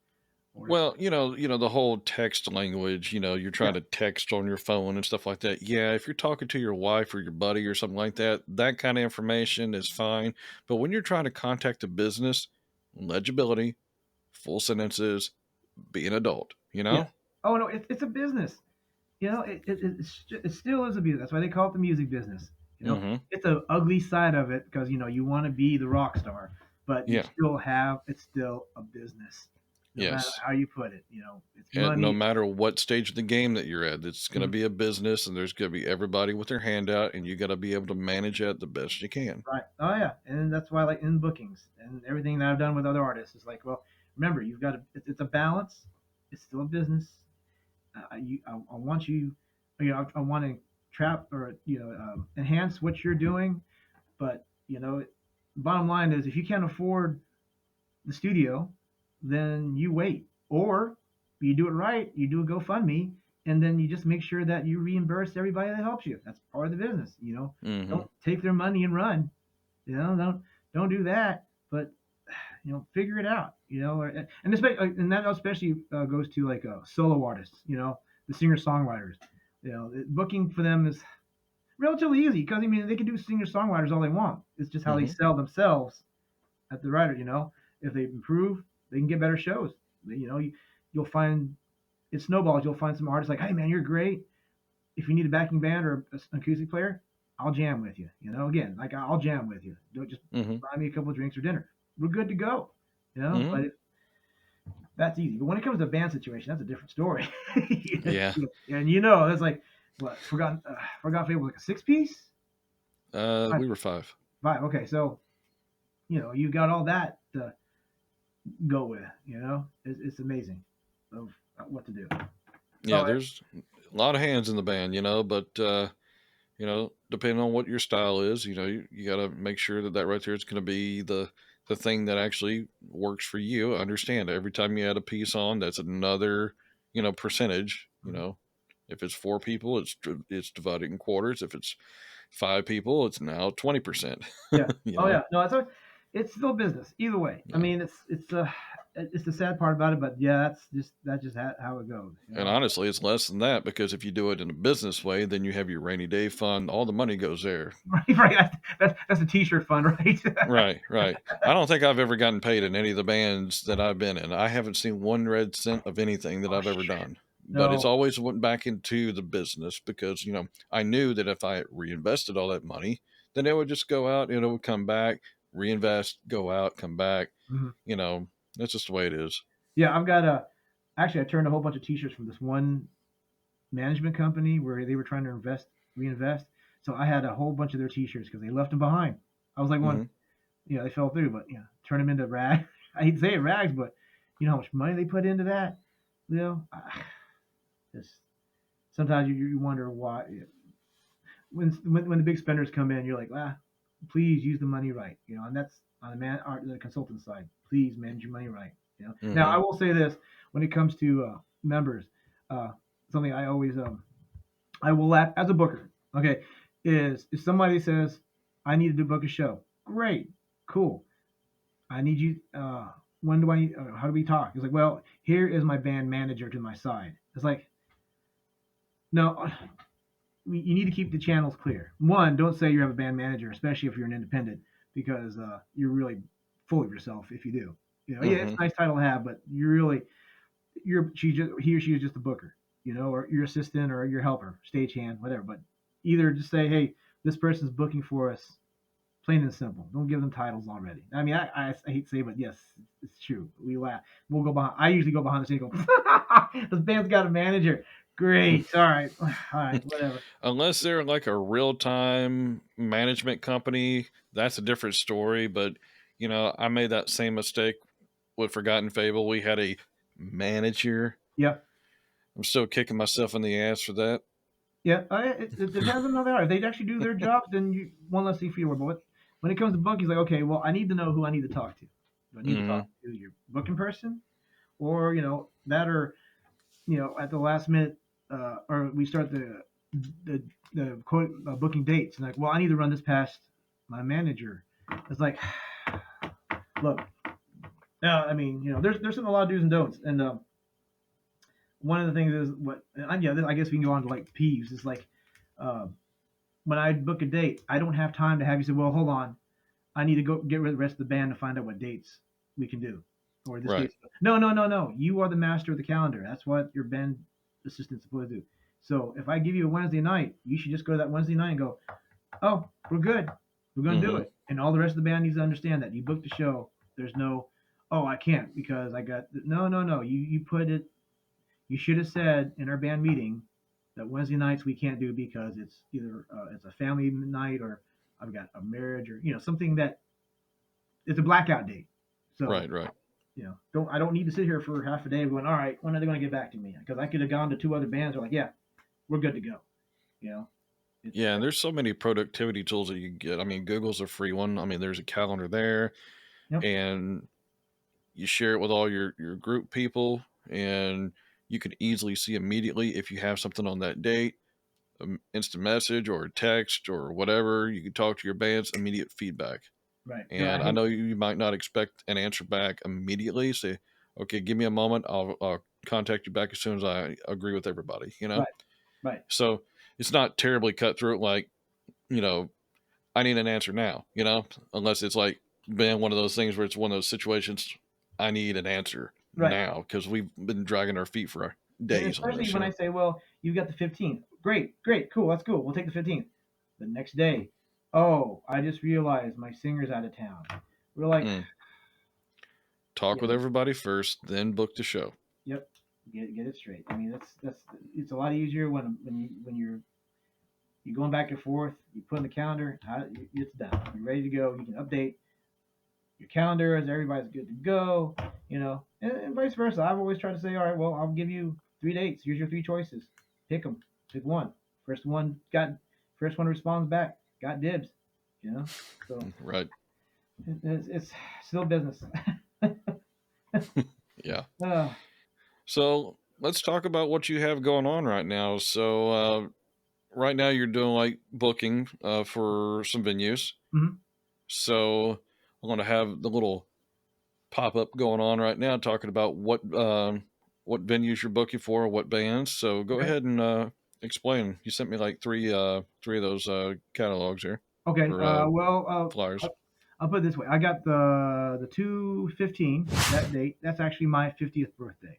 Or well, the whole text language, you're yeah, trying to text on your phone and stuff like that. Yeah, if you're talking to your wife or your buddy or something like that, that kind of information is fine. But when you're trying to contact a business, legibility, full sentences, be an adult, yeah. Oh no, it's a business. It still is a business. That's why they call it the music business. Mm-hmm. It's a ugly side of it because you want to be the rock star, but Yeah. it's still a business, no matter Yes. how you put it. It's And no money. matter what stage of the game that you're at, it's going to Mhm. be a business and there's going to be everybody with their hand out and you got to be able to manage that the best you can. Right. Oh yeah, and that's why like in bookings and everything that I've done with other artists is like, well, remember you've got to. It's a balance. It's still a business. I want you. I want to trap or enhance what you're doing, but bottom line is if you can't afford the studio, then you wait, or you do it right. You do a GoFundMe, and then you just make sure that you reimburse everybody that helps you. That's part of the business. Mm-hmm. Don't take their money and run. Don't do that. But figure it out. And that especially goes to like solo artists. The singer songwriters. Booking for them is relatively easy because I mean they can do singer songwriters all they want. It's just how they Mm-hmm. sell themselves at the writer. If they improve, they can get better shows. You'll find it snowballs. You'll find some artists like, hey man, you're great. If you need a backing band or an acoustic player, I'll jam with you. Again, like I'll jam with you. Don't just Mm-hmm. buy me a couple of drinks or dinner. We're good to go. Mm-hmm. But that's easy. But when it comes to a band situation, that's a different story. Yeah. And it's like what forgot favorite like a six piece. Five, We were five. five. Okay, so you got all that to go with. It's amazing of what to do. Yeah, Oh, there's a lot of hands in the band, but depending on what your style is, you got to make sure that right there is going to be the thing that actually works for you. Understand every time you add a piece on, that's another, percentage. If it's four people, it's divided in quarters. If it's five people, it's now 20%. yeah. you Oh know, yeah. No, it's still business either way. I yeah. mean, it's the sad part about it, but yeah, that's just how it goes. And honestly, it's less than that because if you do it in a business way, then you have your rainy day fund. All the money goes there. Right, right. That's a t-shirt fund, right? Right, right. I don't think I've ever gotten paid in any of the bands that I've been in. I haven't seen one red cent of anything that Oh I've ever shit. done. But it's No. always went back into the business because, I knew that if I reinvested all that money, then it would just go out, it would come back, reinvest, go out, come back. Mhm. You know, that's just the way it is. Yeah, I've got a. Actually, I turned a whole bunch of t-shirts from this one management company where they were trying to reinvest. So I had a whole bunch of their t-shirts because they left them behind. I was like, Hmm. they fell through, but turn them into rags. I hate to say it, rags, but you know how much money they put into that. You know, just sometimes you wonder why. When the big spenders come in, you're like, please use the money right. And that's on the consultant side. Please manage your money right. Now I Hmm. will say this when it comes to members, uh, something I will laugh as a booker. Okay, is if somebody says I need to book a show, great, cool. I need you. When do I need? How do we talk? It's like, well, here is my band manager to my side. It's like, no, you need to keep the channels clear. One, don't say you have a band manager, especially if you're an independent, because you're really full of yourself if you do. Yeah, it's Hmm. a nice title to have, but he or she is just a booker, or your assistant or your helper, stagehand, whatever. But either just say, hey, this person's booking for us, plain and simple. Don't give them titles already. I mean, I hate to say, it, but yes, it's true. We laugh. We'll go behind. I usually go behind the scenes. And go, this band's got a manager. Great. All right, whatever. Unless they're like a real time management company, that's a different story. But, I made that same mistake with Forgotten Fable. We had a manager. Yep. I'm still kicking myself in the ass for that. Yeah, it depends on how they are. If they actually do their jobs, then one less thing for you. But when it comes to booking, he's like, okay, well, I need to know who I need to talk to. Do I need to Hmm. talk to your booking person, or that, or at the last minute, or we start the quote booking dates, and like, well, I need to run this past my manager. It's like, look, now I mean, there's a lot of do's and don'ts, and one of the things is I guess we can go on to like peeves. It's like. Uh, when I book a date, I don't have time to have you say, "Well, hold on, I need to go get rid of the rest of the band to find out what dates we can do, or this Right. date." No, no, no, no. You are the master of the calendar. That's what your band assistant's supposed to do. So if I give you a Wednesday night, you should just go to that Wednesday night and go, "Oh, we're good. We're gonna do Hmm. it." And all the rest of the band needs to understand that you booked the show. There's no, "Oh, I can't because I got." No, no, no. You put it. You should have said in our band meeting that Wednesday nights we can't do because it's either it's a family night or I've got a marriage or something that it's a blackout date. So Right. Right. I don't need to sit here for half a day going, all right, when are they going to get back to me? Because I could have gone to two other bands. They're like, yeah, we're good to go. You know, it's Yeah. And there's so many productivity tools that you can get. I mean, Google's a free one. I mean, there's a calendar there, yep, and you share it with all your group people, and you can easily see immediately if you have something on that date, instant message or a text or whatever. You can talk to your band's immediate feedback. right. No, I And I hate know you might not expect an answer back immediately. Say, okay, give me a moment. I'll contact you back as soon as I agree with everybody. right, right, So it's not terribly cutthroat. Like, you know, I need an answer now. Unless it's like been one of those things where it's one of those situations. I need an answer right. now because we've been dragging our feet for And days on especially this. when I say, well, you got the 15th. Great, great, cool. That's cool. We'll take the 15th. The next day, oh, I just realized my singer's out of town. We're like, Mm. Talk yeah, with everybody first, then book the show. yep, get it straight. I mean, that's it's a lot easier when you're going back and forth. You put in the calendar, it's done. You're ready to go. You can update your calendar as everybody's good to go. And vice versa. I've always tried to say, all right, well, I'll give you 3 dates. Here's your 3 choices. Pick them. Pick one. First one got first one responds back. Got dibs. So Right. it's still business. Yeah. uh, So let's talk about what you have going on right now. So right now you're doing like booking for some venues. mhm. So I'm going to have the little pop up going on right now, talking about what venues you're booking for, what bands. So go Okay. ahead and explain. You sent me like three of those catalogs here Okay. or flyers. I'll put it this way. I got the 2/15 that date. That's actually my 50th birthday.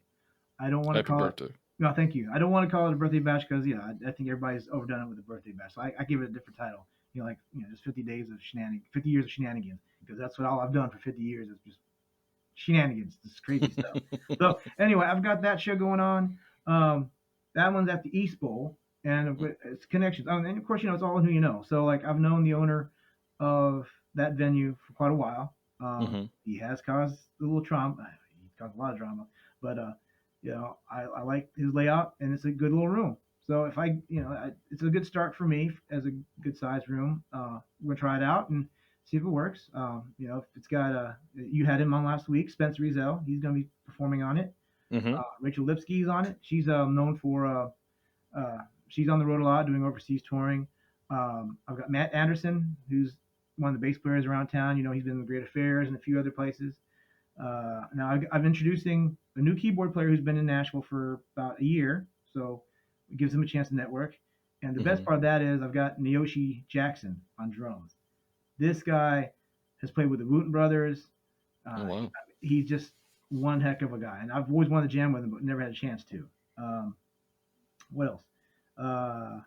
I don't want to Happy call it. birthday. No, thank you. I don't want to call it a birthday bash because I think everybody's overdone it with a birthday bash. So I give it a different title. Just 50 days of shenanigans, 50 years of shenanigans, because that's what all I've done for 50 years is just shenanigans, this crazy stuff. So anyway, I've got that show going on. That one's at the East Bowl, and it's connections. And of course, it's all who you know. So like I've known the owner of that venue for quite a while. Hmm. He has caused a little trauma. He's caused a lot of drama, but I like his layout, and it's a good little room. So if it's a good start for me as a good sized room. We're gonna try it out and see if it works. If it's got you had him on last week, Spencer Ezel. He's gonna be performing on it. Hmm. Rachel Lipsky's on it. She's known for she's on the road a lot, doing overseas touring. I've got Matt Anderson, who's one of the bass players around town. He's been in the Great Affairs and a few other places. Now I'm introducing a new keyboard player who's been in Nashville for about a year, so it gives him a chance to network. And the best Hmm. part of that is I've got Naoshi Jackson on drums. This guy has played with the Wooten Brothers. Oh Uh, wow. he's just one heck of a guy, and I've always wanted to jam with him, but never had a chance to. What else? Uh,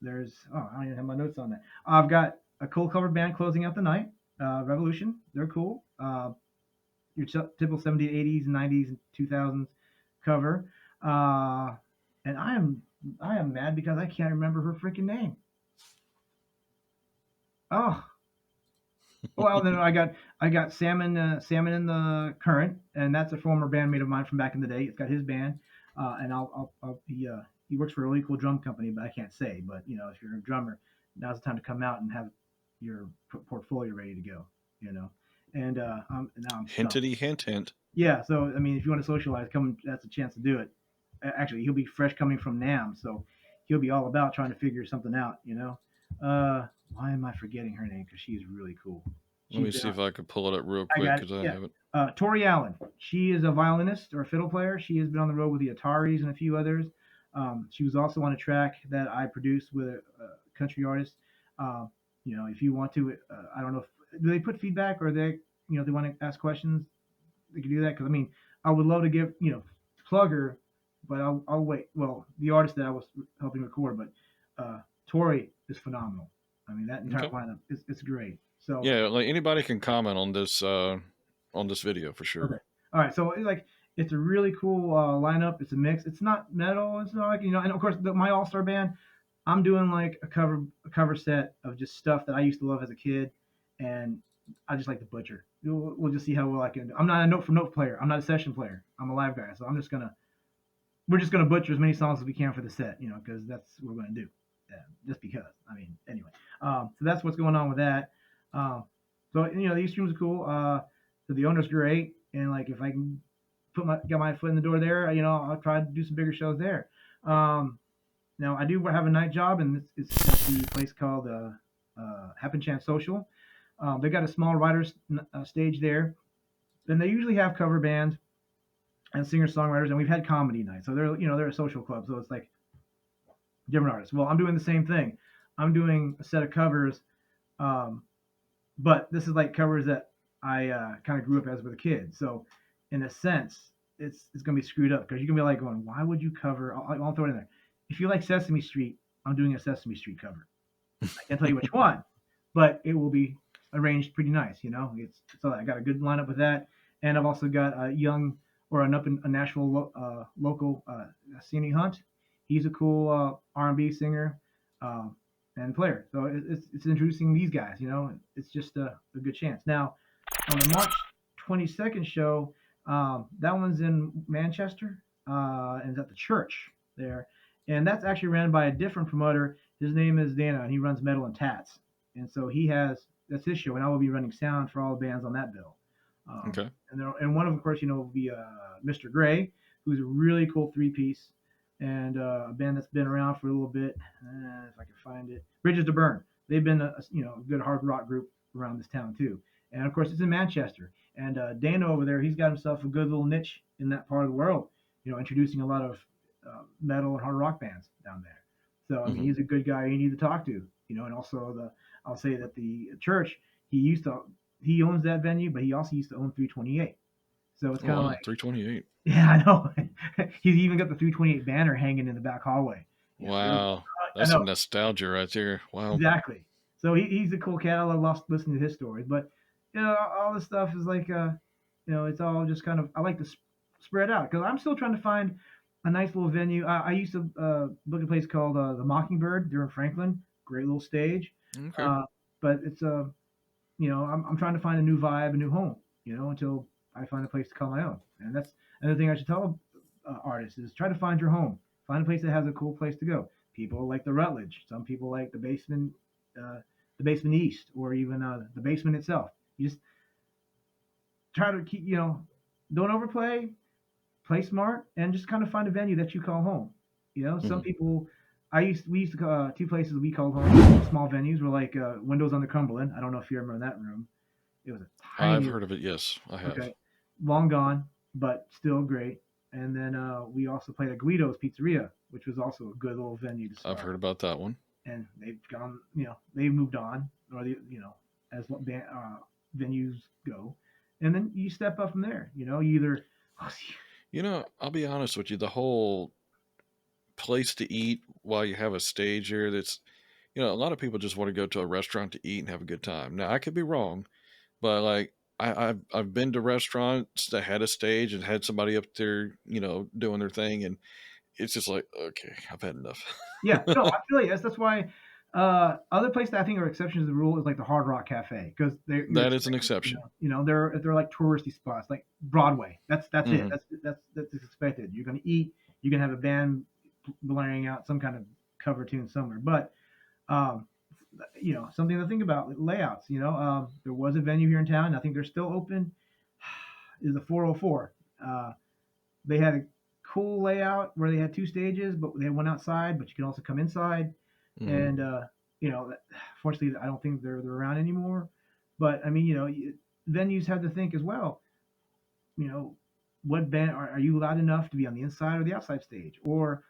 I don't even have my notes on that. I've got a cool cover band closing out the night. Revolution, they're cool. Your typical 70s, 80s, 90s, and 2000s cover. Uh, and I am mad because I can't remember her freaking name. Oh, well, then I got Salmon in the Current, and that's a former bandmate of mine from back in the day. It's got his band, and he works for a really cool drum company, but I can't say. But if you're a drummer, now's the time to come out and have your portfolio ready to go. You know, and now I'm stumped. Hintity hint hint. Yeah, so I mean, if you want to socialize, come. That's a chance to do it. Actually, he'll be fresh coming from Nam, so he'll be all about trying to figure something out. Why am I forgetting her name? Because she's really cool. Let She's me been see on. if I can pull it up real I quick got it. because I Yeah. have it. Tori Allen. She is a violinist or a fiddle player. She has been on the road with the Ataris and a few others. She was also on a track that I produced with a country artist. If you want to, I don't know if do they put feedback or they want to ask questions, they can do that. Because I mean, I would love to give plug her, but I'll wait. Well, the artist that I was helping record, but Tori is phenomenal. I mean, that entire Okay. lineup is it's great. So Yeah, like anybody can comment on this video for okay. sure. All right. So it's a really cool lineup. It's a mix. It's not metal. It's not and of course my all star band. I'm doing like a cover set of just stuff that I used to love as a kid, and I just like to butcher. We'll just see how well I can. I'm not a note for note player. I'm not a session player. I'm a live guy. So we're just gonna butcher as many songs as we can for the set, because that's what we're gonna do. Yeah, just because. I mean, anyway. So that's what's going on with that. Um, so these streams are cool. So the owner's great, and like if I can get my foot in the door there, I'll try to do some bigger shows there. Um, Now I do have a night job, and it's at the place called Happen Chance Social. They got a small writers stage there, and they usually have cover bands and singer songwriters, and we've had comedy nights. So they're a social club, so it's like different artists. Well, I'm doing the same thing. I'm doing a set of covers, um, but this is like covers that I kind of grew up as with a kid. So in a sense, it's gonna be screwed up because you're gonna be like going, why would you cover? I'll throw it in there. If you like Sesame Street, I'm doing a Sesame Street cover. I can't tell you which one, but it will be arranged pretty nice. It's so I got a good lineup with that, and I've also got a young or an up in a Nashville local Sini Hunt. He's a cool R&B singer and player. So it's introducing these guys. It's just a good chance. Now on the March 22nd show, that one's in Manchester and it's at the church there, and that's actually ran by a different promoter. His name is Dana, and he runs Metal and Tats. And so that's his show, and I will be running sound for all the bands on that bill. Okay. And one of them, of course, will be Mr. Gray, who's a really cool three-piece, and a band that's been around for a little bit. If I can find it, Bridges to Burn. They've been a good hard rock group around this town too. And of course, it's in Manchester. And Dana over there, he's got himself a good little niche in that part of the world. Introducing a lot of metal and hard rock bands down there. So I mean, Mm-hmm. he's a good guy you need to talk to. And also I'll say that the church he owns that venue, but he also used to own 328. So it's Oh kind of wow, like, 328. yeah, I know. He's even got the 328 banner hanging in the back hallway. Wow, I that's some know nostalgia right there. Wow. exactly. So he's a cool cat. I love listening to his stories, but all this stuff is like, it's all just kind of I like to spread out because I'm still trying to find a nice little venue. I used to book a place called the Mockingbird. They're in Franklin. Great little stage, Okay. uh, but it's I'm trying to find a new vibe, a new home. Until I find a place to call my own, and that's another thing I should tell artists is try to find your home. Find a place that has a cool place to go. People like the Rutledge. Some people like uh, the basement east, or even the basement itself. You just try to keep, don't overplay, play smart, and just kind of find a venue that you call home. Some Mm-hmm. people, we used to call, two places we called home, small venues were like Windows on the Cumberland. I don't know if you remember that room. It was a I've tiny, heard of it. Yes, I have. okay, long gone, but still great. And then we also played at Guido's Pizzeria, which was also a good little venue to I've start. heard about that one. And they've moved on, or as venues go, and then you step up from there. You either I'll be honest with you. The whole place to eat while you have a stage here, a lot of people just want to go to a restaurant to eat and have a good time. Now, I could be wrong, but like I've been to restaurants that had a stage and had somebody up there, doing their thing, and it's just like, okay, I've had enough. yeah, no, I feel like that's why. Other places that I think are exceptions to the rule is like the Hard Rock Cafe because you're That is an expected. exception. They're like touristy spots, like Broadway. That's it. Hmm. That's expected. You're gonna eat. You're gonna have a band blaring out some kind of cover tune somewhere. But um, something to think about layouts. There was a venue here in town. I think they're still open. Is the 404. They had a cool layout where they had two stages, but they had one outside, but you can also come inside. Hmm. And fortunately, I don't think they're around anymore. But I mean, venues have to think as well. You know, what band are you allowed enough to be on the inside or the outside stage, or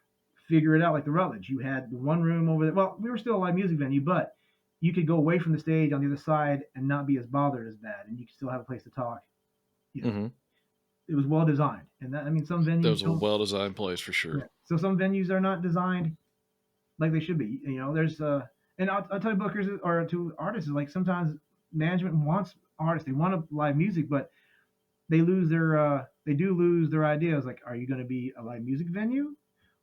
figure it out like the Rutledge. You had the one room over there. Well, we were still a live music venue, but you could go away from the stage on the other side and not be as bothered as bad, and you could still have a place to talk. You know, Hmm. it was well designed, and that I mean, some That venues was a don't. well designed place for sure. Yeah. So some venues are not designed like they should be. There's and I'll tell you, bookers or to artists, like sometimes management wants artists, they want to live music, but they do lose their ideas. Like, are you going to be a live music venue,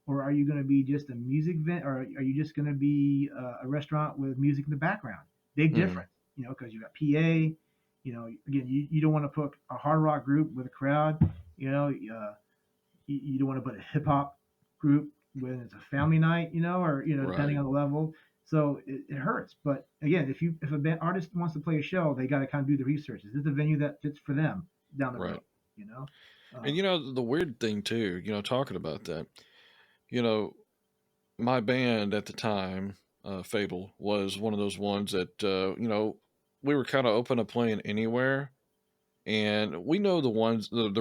or are you going to be just a music or are you just going to be a restaurant with music in the background? Big Hmm. difference, because you got PA. Again, you don't want to put a hard rock group with a crowd. You don't want to put a hip hop group when it's a family night, or depending Right. on the level. So it hurts. But again, if a band artist wants to play a show, they got to kind of do the research. Is this a venue that fits for them down the road? Right. You know, And um, the weird thing too, talking about that, you know, my band at the time, Fable, was one of those ones that we were kind of open to playing anywhere, and we know the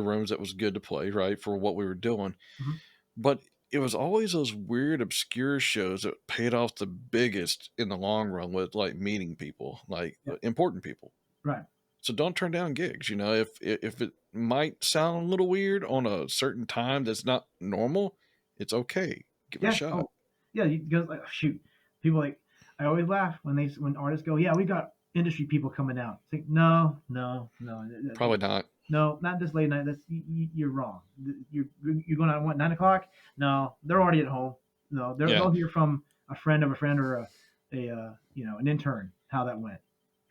rooms that was good to play, right, for what we were doing. mhm. But it was always those weird, obscure shows that paid off the biggest in the long run with like meeting people, like Yeah, important people. right. So don't turn down gigs. If it might sound a little weird on a certain time that's not normal, it's okay. Give it a Yeah. shot. Oh, yeah. Because like, shoot, people like I always laugh when artists go, "Yeah, we got industry people coming out." It's like, no, no, no, Probably not. no, not this late night. You're wrong. You're going out what 9 o'clock? No, they're already at home. No, Yeah. they'll hear from a friend of a friend or an intern how that went.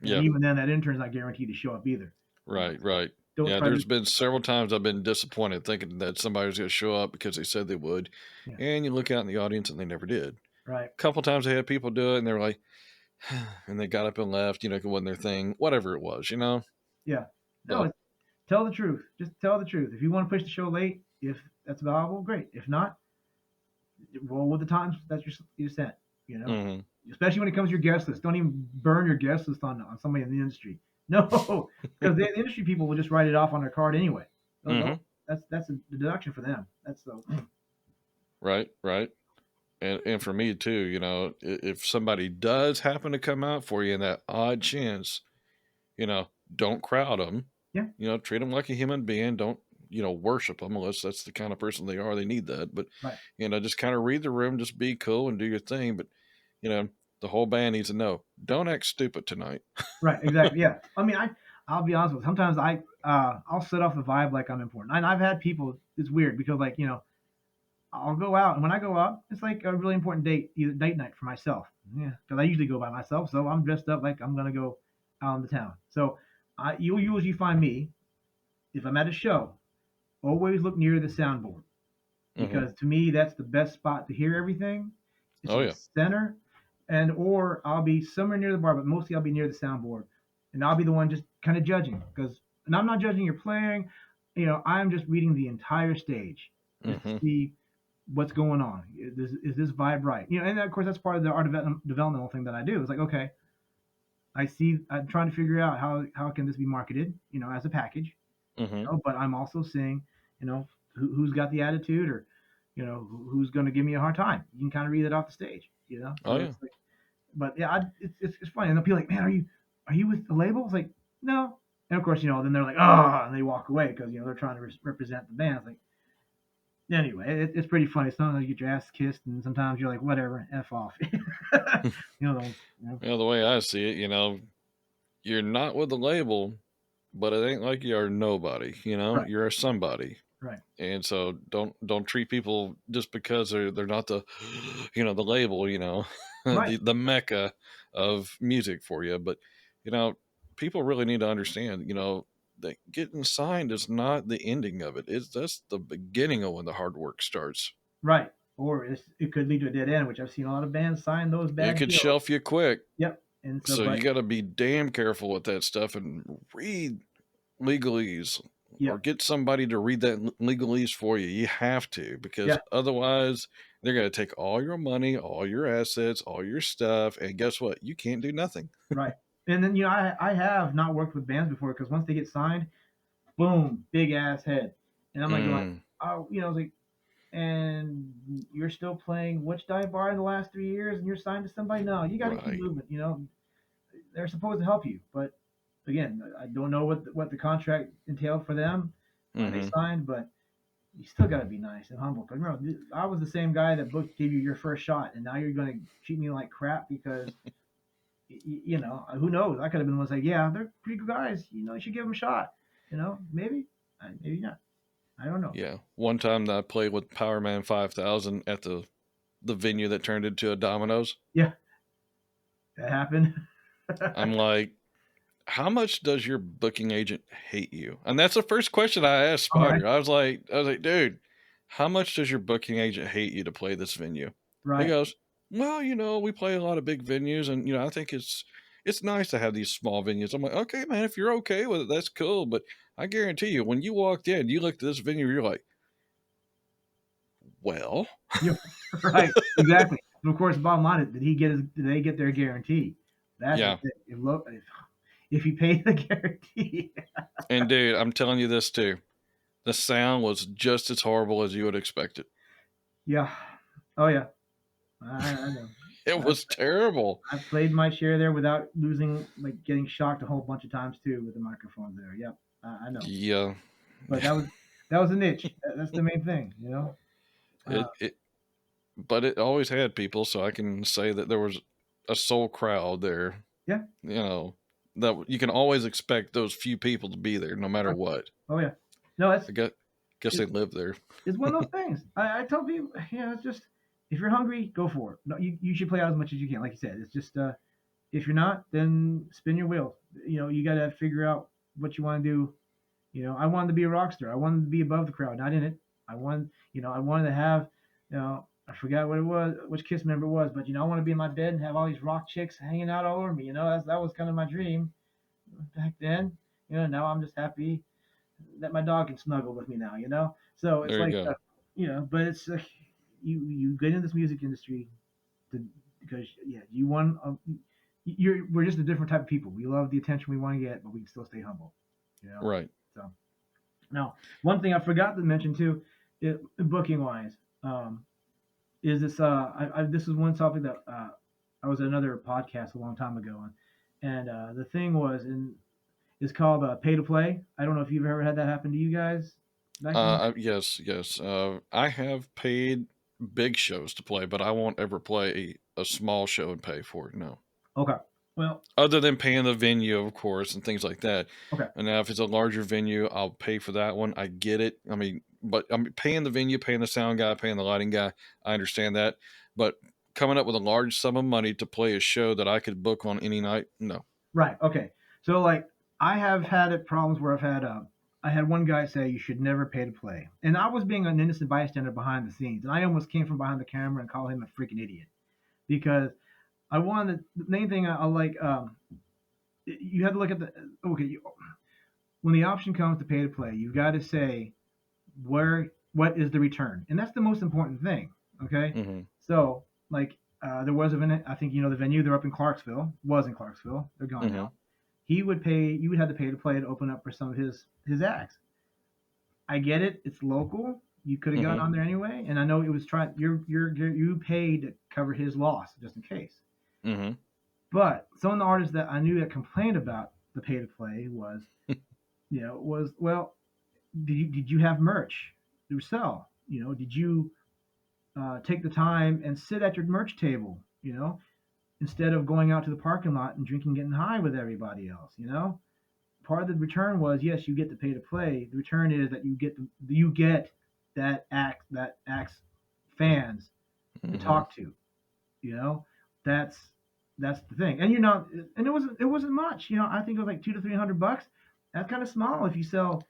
And Yeah. even then, that intern's not guaranteed to show up either. Right. Right. Don't Yeah. try to. There's been several times I've been disappointed thinking that somebody was going to show up because they said they would. Yeah, And you look out in the audience and they never did. right. A couple times they had people do it and they were like, and they got up and left, it wasn't their thing, whatever it was. Yeah. No, But tell the truth. Just tell the truth. If you want to push the show late, if that's valuable, great. If not, roll with the times that you set. You know, mhm. especially when it comes to your guest list. Don't even burn your guest list on somebody in the industry. No, because the industry people will just write it off on their card anyway. Mhm. That's a deduction for them. That's so. Right, right. And for me too, if somebody does happen to come out for you in that odd chance, you know, don't crowd them. Yeah, Treat them like a human being. Don't, worship them unless that's the kind of person they are. They need that. But, right, just kind of read the room, just be cool and do your thing. But, you know, the whole band needs to know, don't act stupid tonight. right, exactly. Yeah, I mean, I'll be honest with you. Sometimes I'll set off the vibe like I'm important, and I've had people. It's weird because I'll go out, and when I go out, it's like a really important date night for myself. Yeah, because I usually go by myself, so I'm dressed up like I'm gonna go out in the town. So you'll usually find me if I'm at a show. Always look near the soundboard Hmm. because to me that's the best spot to hear everything. It's Oh, in the yeah. center, and or I'll be somewhere near the bar, but mostly I'll be near the soundboard, and I'll be the one just kind of judging and I'm not judging your playing. I'm just reading the entire stage just to Hmm. see what's going on. Is this vibe right? And of course that's part of the art developmental thing that I do. It's like, okay, I'm trying to figure out how can this be marketed, as a package, Hmm. but I'm also seeing, who's got the attitude or, who's going to give me a hard time. You can kind of read it off the stage. Oh, So yeah. it's like, but yeah, it's funny. And they'll be like, man, are you with the label? It's like, no. And of course, then they're like, oh, and they walk away because, they're trying to represent the band. It's like, anyway, it's pretty funny. Sometimes you get your ass kissed, and sometimes you're like, whatever, f off. Those, The way I see it, you're not with the label, but it ain't like you're nobody, right, you're a somebody. right, And so don't treat people just because they're not the the label, right, the mecca of music for you. But you know, people really need to understand, that getting signed is not the ending of it. It's that's the beginning of when the hard work starts. right. Or it could lead to a dead end, which I've seen a lot of bands sign those It bad could deals. shelf you quick. Yep. And so, So you but gotta be damn careful with that stuff and read legalese or yep, get somebody to read that legalese for you. You have to, because yeah, otherwise they're going to take all your money, all your assets, all your stuff, and guess what? You can't do nothing. right. And then I have not worked with bands before because once they get signed, boom, big ass head, and I'm like going, Mm, oh, I was like, and you're still playing which dive bar in the last 3 years, and you're signed to somebody? No, you got to keep right. moving. They're supposed to help you, but again, I don't know what the contract entailed for them when they Hmm. signed, but you still got to be nice and humble. Because remember, I was the same guy that gave you your first shot, and now you're going to treat me like crap because who knows? I could have been one like, yeah, they're pretty good guys. You should give them a shot. Maybe, maybe not. I don't know. Yeah. One time that I played with Powerman 5000 at the venue that turned into a Domino's. Yeah, that happened. I'm like, how much does your booking agent hate you? And that's the first question I asked All right, Spider. I was like, dude, how much does your booking agent hate you to play this venue? He right, goes, well, we play a lot of big venues, and I think it's nice to have these small venues. I'm like, okay, man, if you're okay with it, that's cool. But I guarantee you, when you walked in, you looked at this venue, you're like, well, yeah, right, exactly. And of course, the bottom line is, did they get their guarantee? That's the yeah. thing. If he paid the guarantee, And dude, I'm telling you this too. The sound was just as horrible as you would expect it. yeah, oh yeah, I know. It I, was terrible. I've played my share there without losing, like getting shocked a whole bunch of times too with the microphones there. Yep, I know. Yeah. But that was a niche. That's the main thing. Uh, It but it always had people, so I can say that there was a soul crowd there. Yeah. You know, that you can always expect those few people to be there no matter Right. what. Oh yeah. No, I guess it, they live there. it's one of those things. I tell people, it's just if you're hungry, go for it. No, you should play out as much as you can. Like you said, it's just if you're not, then spin your wheels. You got to figure out what you want to do. I wanted to be a rock star. I wanted to be above the crowd, not in it. I wanted to have, I forgot what it was, which Kiss member it was, but I want to be in my bed and have all these rock chicks hanging out all over me. That was kind of my dream back then. Now I'm just happy that my dog can snuggle with me now. So it's There you like, go. but it's you get in this music industry because you want we're just a different type of people. We love the attention we want to get, but we can still stay humble. You know. Right. So now, one thing I forgot to mention too, booking wise, is this. This is one topic that I was at another podcast a long time ago, and the thing was, it's called pay to play. I don't know if you've ever had that happen to you guys back in. Yes, yes. I have paid big shows to play, but I won't ever play a small show and pay for it. No. Okay. Well. Other than paying the venue, of course, and things like that. Okay. And now, if it's a larger venue, I'll pay for that one. I get it. I mean, but I'm paying the venue, paying the sound guy, paying the lighting guy. I understand that. But coming up with a large sum of money to play a show that I could book on any night, no. Right. Okay. So like I have had problems where I had one guy say you should never pay to play, and I was being an innocent bystander behind the scenes, and I almost came from behind the camera and called him a freaking idiot because I wanted the main thing I like. You have to look at the okay. When the option comes to pay to play, you've got to say what is the return, and that's the most important thing. Okay. Hmm. So like there was I think the venue. They're up in Clarksville. Was in Clarksville. They're gone Hmm. now. He would pay. You would have to pay to play to open up for some of his acts. I get it. It's local. You could have gone Hmm. on there anyway, and I know it was trying. You paid to cover his loss just in case. Hmm. But some of the artists that I knew that complained about the pay to play was well, did you have merch to sell? Did you take the time and sit at your merch table? Instead of going out to the parking lot and drinking, getting high with everybody else. Part of the return was yes, you get to pay to play. The return is that you get that act's fans to Hmm. talk to. You know, that's that's the thing. And it wasn't much. I think it was like $200 to $300. That's kind of small if you sell.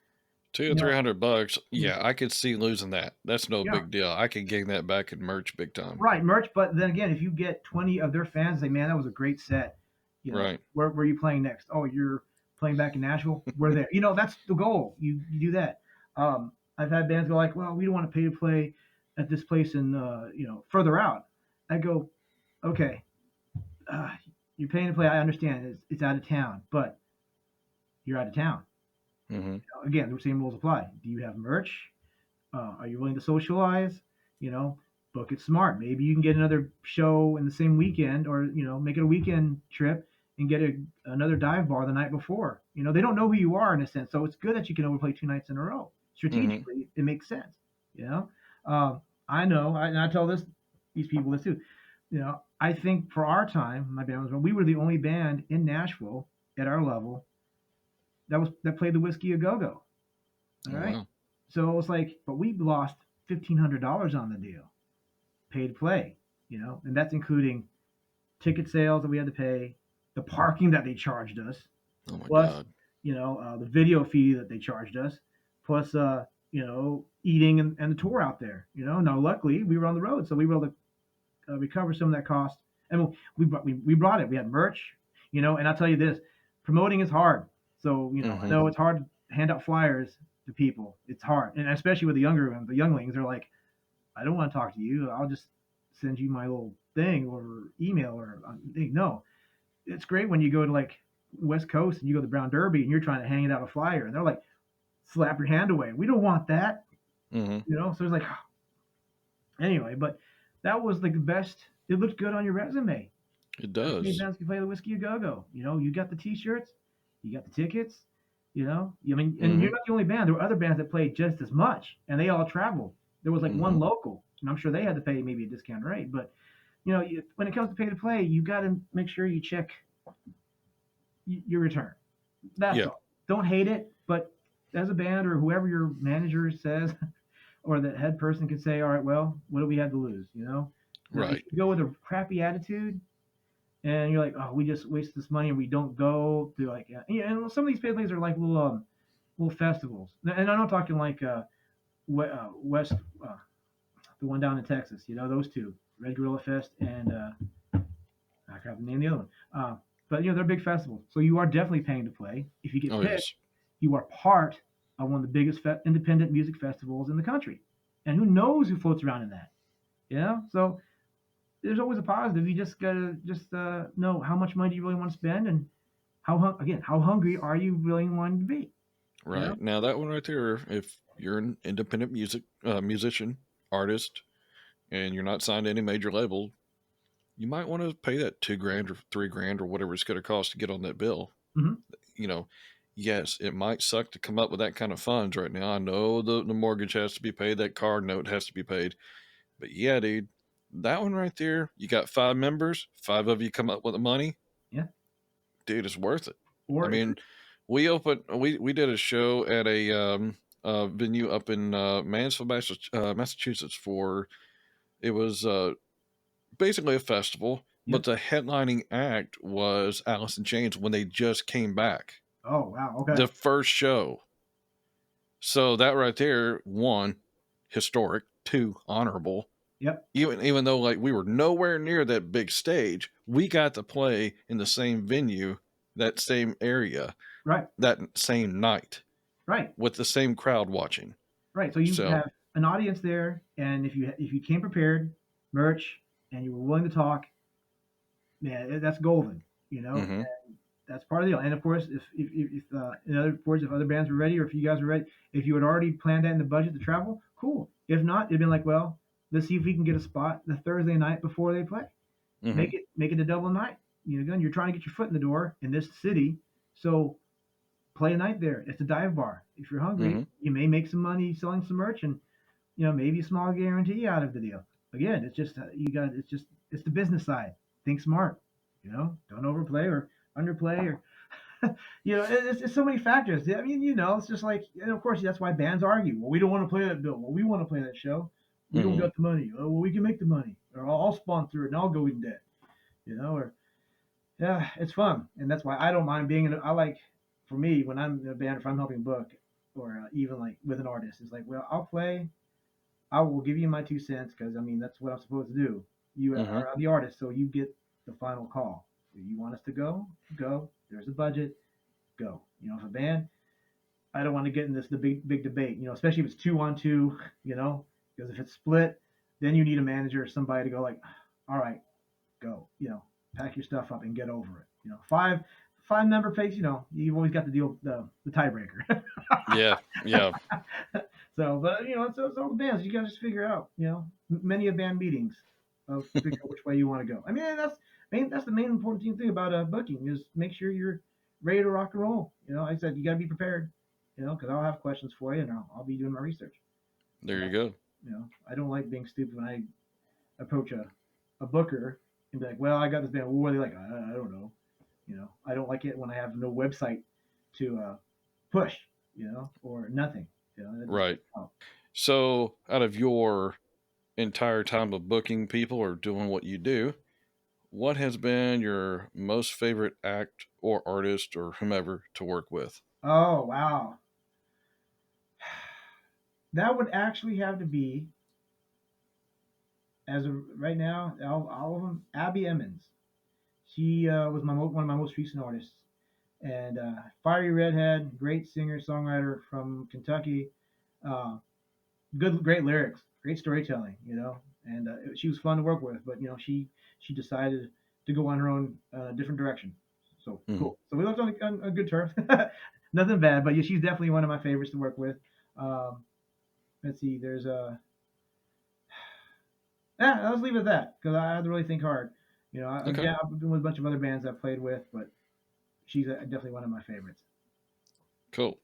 Two or You know, three hundred bucks. yeah, Yeah, I could see losing that. That's no yeah, big deal. I could gain that back in merch big time. right, merch. But then again, if you get 20 of their fans say, "Man, that was a great set," Right. where are you playing next? Oh, you're playing back in Nashville. We're there. That's the goal. You do that. I've had bands go like, "Well, we don't want to pay to play at this place in further out." I go, "Okay, uh, you're paying to play. I understand. It's out of town, but you're out of town. Hmm. Again, the same rules apply. Do you have merch? Are you willing to socialize? You know, book it smart. Maybe you can get another show in the same weekend, or make it a weekend trip and get another dive bar the night before. They don't know who you are in a sense, so it's good that you can overplay 2 nights in a row. Hmm. Strategically, it makes sense. You know, I know, and I tell these people this too. I think for our time, my band was we were the only band in Nashville at our level that played the Whiskey a Go Go. All Oh, right. wow. So it was like, but we lost $1,500 on the deal, pay to play, and that's including ticket sales that we had to pay, the parking that they charged us, Oh my plus, God. the video fee that they charged us, plus, eating and the tour out there. Now luckily we were on the road, so we were able to recover some of that cost, and we brought it. We had merch, and I'll tell you this, promoting is hard. So I Hmm. know it's hard to hand out flyers to people. It's hard, and especially with the younglings, they're like, I don't want to talk to you. I'll just send you my little thing or email or thing. No, it's great when you go to like West Coast and you go to the Brown Derby and you're trying to hang it out a flyer, and they're like, slap your hand away. We don't want that. Hmm. So it's like, anyway, but that was like the best. It looked good on your resume. It Best made does. bands can play the Whiskey a Go Go. You got the T-shirts, you got the tickets. I mean, and you're Hmm. not the only band. There were other bands that played just as much, and they all traveled. There was like one Hmm. local, and I'm sure they had to pay maybe a discount rate, but when it comes to pay to play, you got to make sure you check your return. That's Yeah. all. Don't hate it, but as a band or whoever your manager says or the head person can say, all right, well, what do we have to lose? Now, if Right. you go with a crappy attitude and you're like, oh, we just waste this money and we don't go to like, and some of these pay plays are like little festivals, and I'm not talking like West, uh, the one down in Texas, those two, Red Gorilla Fest and I forgot the name of the other one. But they're big festivals, so you are definitely paying to play. If you get Oh, picked, yes. you are part of one of the biggest independent music festivals in the country, and who knows who floats around in that? So there's always a positive. You just gotta know how much money do you really want to spend, and how hungry are you really wanting to be? You know? Right. Now that one right there, if you're an independent musician, artist, and you're not signed to any major label, you might want to pay that 2 grand or 3 grand or whatever it's going to cost to get on that bill. Hmm. You know, yes, it might suck to come up with that kind of funds right now. I know the mortgage has to be paid, that car note has to be paid, but yeah, dude, that one right there, you got 5 members, 5 of you come up with the money, Yeah. dude, it's worth it. I Or mean, we did a show at a venue up in Mansfield, Massachusetts for it was basically a festival, yeah. but the headlining act was Alice in Chains when they just came back. Oh wow. Okay. The first show. So that right there, one, historic, two, honorable. Yep. Even though like we were nowhere near that big stage, we got to play in the same venue, that same area, Right. that same night Right. with the same crowd watching. Right. So you So, have an audience there, and if you came prepared, merch, and you were willing to talk, man, that's golden. mm-hmm, That's part of the deal. And of course, in other words, if other bands were ready, or if you guys were ready, if you had already planned that in the budget to travel, cool. If not, it'd been like, well, let's see if we can get a spot the Thursday night before they play. mm-hmm, Make it a double night. Again, you're trying to get your foot in the door in this city, so play a night there. It's a dive bar. If you're hungry, mm-hmm, you may make some money selling some merch, and maybe a small guarantee out of the deal. Again, it's just it's the business side. Think smart. Don't overplay or underplay or it's so many factors. I mean, it's just like, and of course, that's why bands argue. Well, we don't want to play that bill. Well, we want to play that show. We don't mm-hmm. got the money. Oh, well, we can make the money, or I'll sponsor it and I'll go in debt. Or yeah, it's fun, and that's why I don't mind being in. I like, for me, when I'm in a band, if I'm helping book, or even like with an artist, it's like, well, I'll play. I will give you my 2 cents because I mean that's what I'm supposed to do. You Mm-hmm. are the artist, so you get the final call. If you want us to go, go. There's a budget, go. If a band, I don't want to get in this the big debate. Especially if it's 2-on-2. Because if it's split, then you need a manager or somebody to go like, all right, go. Pack your stuff up and get over it. Five member pace. You've always got to deal the tiebreaker. Yeah, yeah, So, but it's all the bands. You got to just figure out. Many of band meetings of figure out which way you want to go. I mean, that's the main important thing about booking is make sure you're ready to rock and roll. Like I said, you got to be prepared. Because I'll have questions for you, and I'll be doing my research. there And you go. I don't like being stupid when I approach a booker and be like, well, I got this band. What are they like? I don't know. I don't like it when I have no website to push. Or nothing. That just Right. So, out of your entire time of booking people or doing what you do, what has been your most favorite act or artist or whomever to work with? Oh wow, that would actually have to be as of right now. All of them. Abby Emmons. She was one of my most recent artists, and fiery redhead, great singer songwriter from Kentucky. Uh, great lyrics, great storytelling. And she was fun to work with. But she decided to go on her own different direction. So Mm-hmm. cool. So we left on a good term. Nothing bad, but yeah, she's definitely one of my favorites to work with. Um, let's see. There's a yeah. Let's leave it at that because I had to really think hard. Okay, Yeah, I've been with a bunch of other bands I've played with, but she's definitely one of my favorites. cool.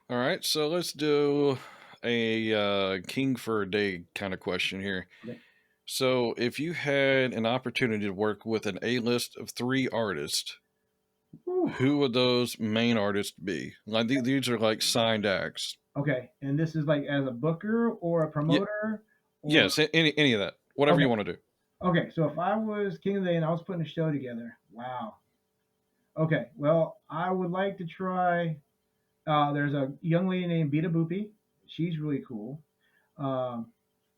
All right, so let's do a king for a day kind of question here. Okay. So, if you had an opportunity to work with an A list of three artists, Whew. who would those main artists be? Like these are like signed acts. Okay, and this is like as a booker or a Yeah, promoter or yes, any of that, whatever okay. you want to do. Okay, so if I was King of the Day and I was putting a show together, wow. Okay, well, I would like to try. There's a young lady named Beta Boopy. She's really cool. Um,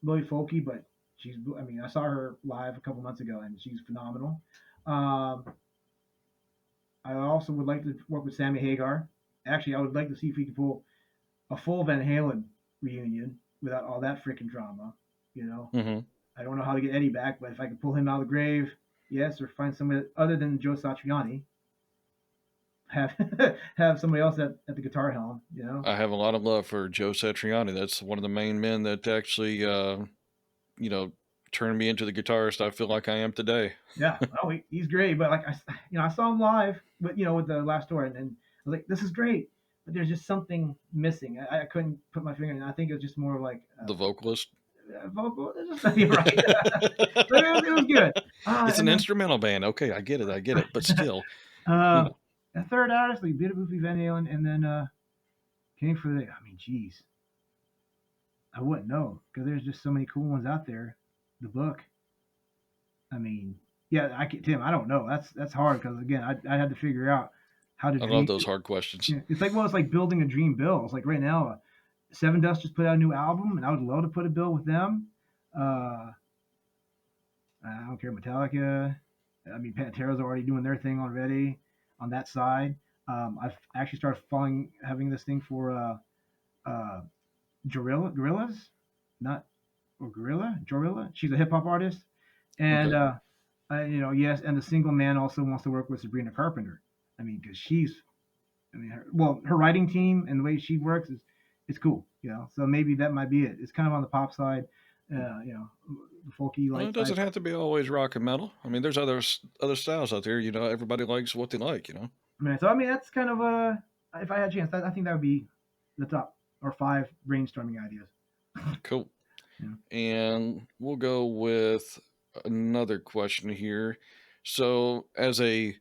really folky, but she's. I mean, I saw her live a couple months ago, and she's phenomenal. Um, I also would like to work with Sammy Hagar. Actually, I would like to see if we could pull a full Van Halen reunion without all that freaking drama. You know, Hmm. I don't know how to get Eddie back, but if I could pull him out of the grave, yes, or find somebody other than Joe Satriani, have have somebody else at the guitar helm. You know, I have a lot of love for Joe Satriani. That's one of the main men that actually, you know, turned me into the guitarist I feel like I am today. yeah, oh, he's great. But like I saw him live, but with the last tour, and I was like, this is great, but there's just something missing. I couldn't put my finger in. I think it was just more like The vocalist. vocal. You're right, but it was good. It's And an then instrumental band. Okay, I get it. But still, you uh, know, a third artist, like Bit of Boofy Van Halen, and then King for the. I mean, geez, I wouldn't know because there's just so many cool ones out there. The book. I mean, yeah, Tim. I don't know. That's hard because again, I had to figure out how to I love dream. those hard questions. It's like it's like building a dream bill. It's like right now, Seven Dust just put out a new album, and I would love to put a bill with them. Uh, I don't care Metallica. I mean, Pantera's already doing their thing already on that side. I've actually started having this thing for uh, Gorillas, not or Gorilla. She's a hip hop artist, and Okay. yes, and the single man also wants to work with Sabrina Carpenter. I mean, because her writing team and the way she works is cool. So maybe that might be it. It's kind of on the pop side, the folky Well, light it side. doesn't have to be always rock and metal. I mean, there's other styles out there. Everybody likes what they like. I mean, that's kind of if I had a chance, I think that would be the top or five brainstorming ideas. Cool. Yeah. And we'll go with another question here. So, as I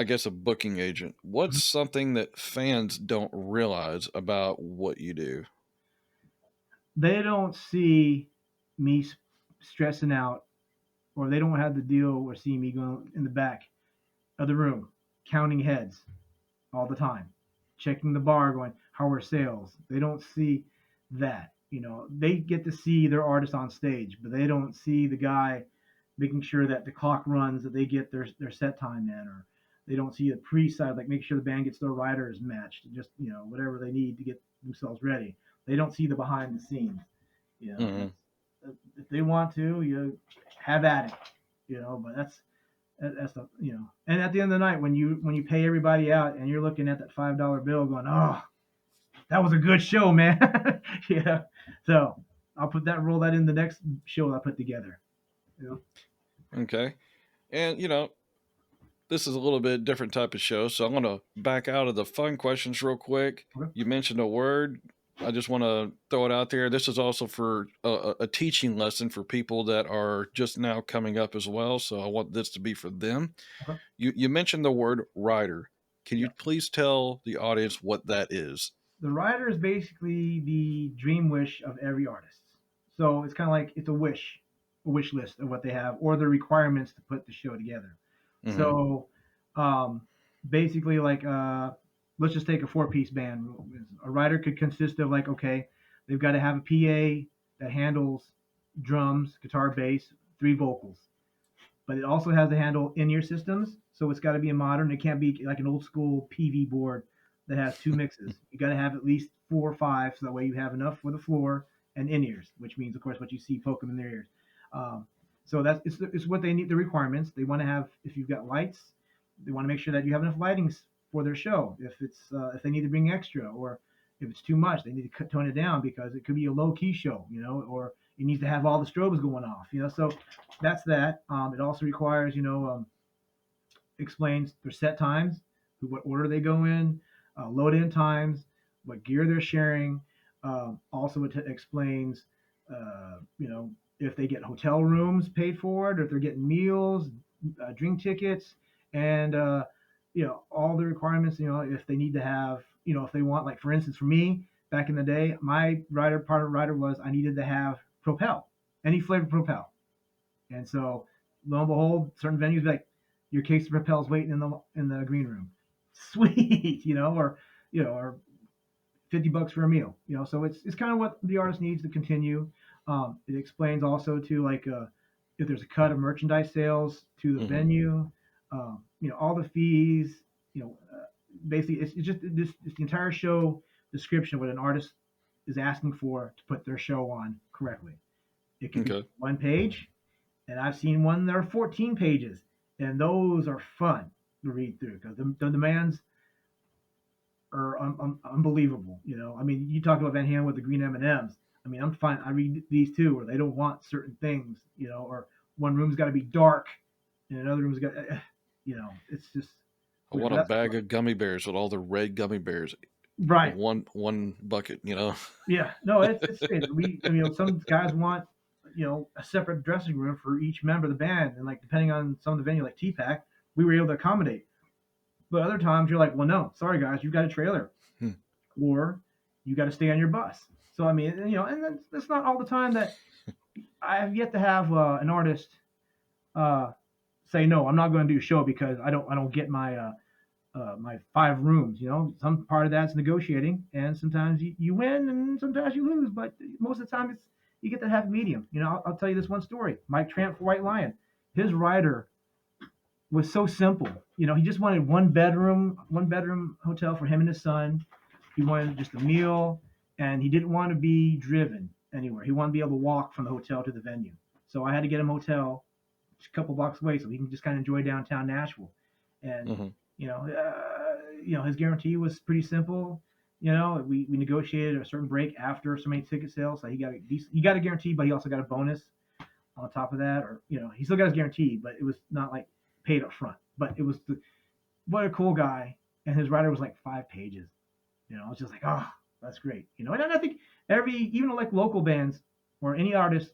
guess, a booking agent, what's something that fans don't realize about what you do? They don't see me stressing out, or they don't have the deal or see me going in the back of the room counting heads all the time, checking the bar, going, how are sales? They don't see that. They get to see their artist on stage, but they don't see the guy making sure that the clock runs, that they get their set time in, or they don't see a pre-side, like making sure the band gets their riders matched, just whatever they need to get themselves ready. They don't see the behind the scenes. Hmm. If they want to, have at it. But that's the and at the end of the night when you pay everybody out and you're looking at that $5 bill going, oh, that was a good show, man. Yeah, so I'll roll that in the next show I put together. you know Okay. And, this is a little bit different type of show, so I'm going to back out of the fun questions real quick. okay. You mentioned a word. I just want to throw it out there. This is also for a teaching lesson for people that are just now coming up as well. So I want this to be for them. Okay. You mentioned the word rider. Can Yeah, you please tell the audience what that is? the rider is basically the dream wish of every artist. So it's kind of like it's a wish list of what they have or the requirements to put the show together. Hmm. So um, basically, like let's just take a four-piece band. A rider could consist of like, okay, they've got to have a PA that handles drums, guitar, bass, three vocals, but it also has to handle in-ear systems. So it's got to be a modern. It can't be like an old school PV board that has two mixes. You got to have at least 4 or 5, so that way you have enough for the floor and in-ears, which means, of course, what you see poking in their ears. Um, so it's what they need. The requirements they want to have. If you've got lights, they want to make sure that you have enough lightings for their show. If they need to bring extra, or if it's too much, they need to tone it down because it could be a low key show, or it needs to have all the strobes going off, So that's that. It also requires, explains their set times, what order they go in, load in times, what gear they're sharing. Also, it explains, if they get hotel rooms paid for it, or if they're getting meals, drink tickets, and all the requirements. If they need to have, if they want, like for instance, for me back in the day, my part of rider was I needed to have Propel, any flavor Propel, and so lo and behold, certain venues like your case of Propel's waiting in the green room, sweet, or $50 for a meal. So it's kind of what the artist needs to continue. It explains also to like if there's a cut of merchandise sales to the Hmm. venue, all the fees. Basically it's the entire show description of what an artist is asking for to put their show on correctly. It could be Okay. one page, and I've seen one that are 14 pages, and those are fun to read through because the demands are unbelievable. I mean, you talk about Van Halen with the green M&Ms. I mean, I'm fine. I read these too, where they don't want certain things, or one room's got to be dark, and another room's got, it's just I weird. want But a that's bag of gummy bears with all the red gummy bears in right. one bucket. Yeah. No, it's strange. Some guys want, a separate dressing room for each member of the band, and like depending on some of the venue, like T-Pack, we were able to accommodate. But other times you're like, well, no, sorry guys, you've got a trailer, Hmm. or you got to stay on your bus. So I mean, and that's not all the time that I have yet to have an artist uh, say no, I'm not going to do a show because I don't get my 5 rooms. Some part of that's negotiating, and sometimes you win and sometimes you lose. But most of the time, it's you get to have medium. I'll tell you this one story. Mike Tramp for White Lion, his rider was so simple. He just wanted one bedroom hotel for him and his son. He wanted just a meal, and he didn't want to be driven anywhere. He wanted to be able to walk from the hotel to the venue. So I had to get him a hotel just a couple blocks away so he can just kind of enjoy downtown Nashville. And Hmm. his guarantee was pretty simple. We negotiated a certain break after so many ticket sales, so he got a guarantee, but he also got a bonus on top of that, or he still got his guarantee, but it was not like paid up front. But it was what a cool guy, and his rider was like 5 pages. It's just like, oh, that's great. And I think even like local bands or any artist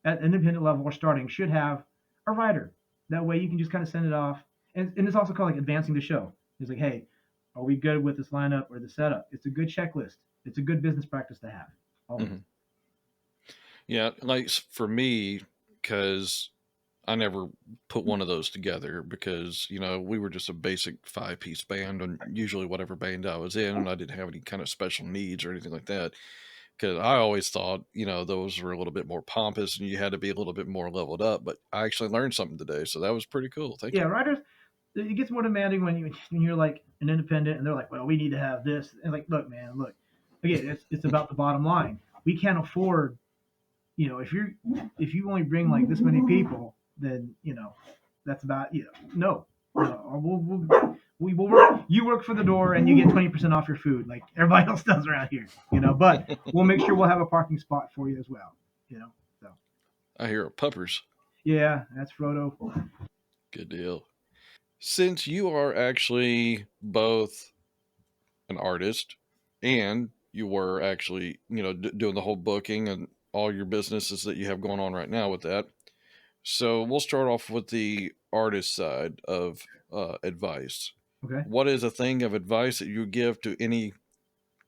at independent level or starting should have a writer. That way you can just kind of send it off, and it's also called like advancing the show. It's like, hey, are we good with this lineup or the setup? It's a good checklist. It's a good business practice to have always. Hmm. Yeah, like for me, because I never put one of those together because, we were just a basic 5-piece band and usually whatever band I was in, and I didn't have any kind of special needs or anything like that. Because I always thought, those were a little bit more pompous and you had to be a little bit more leveled up. But I actually learned something today. So that was pretty cool. Thank Yeah, you. writers, it gets more demanding when you're like an independent, and they're like, well, we need to have this, and like, look, man, look, again, it's about the bottom line. We can't afford, if you only bring like this many people, then that's about no. We will work. You work for the door, and you get 20% off your food, like everybody else does around here. But we'll make sure we'll have a parking spot for you as well. So I hear puppers. yeah, that's Frodo. Good deal. Since you are actually both an artist and you were actually, doing the whole booking and all your businesses that you have going on right now with that. So we'll start off with the artist side of advice. Okay. What is a thing of advice that you would give to any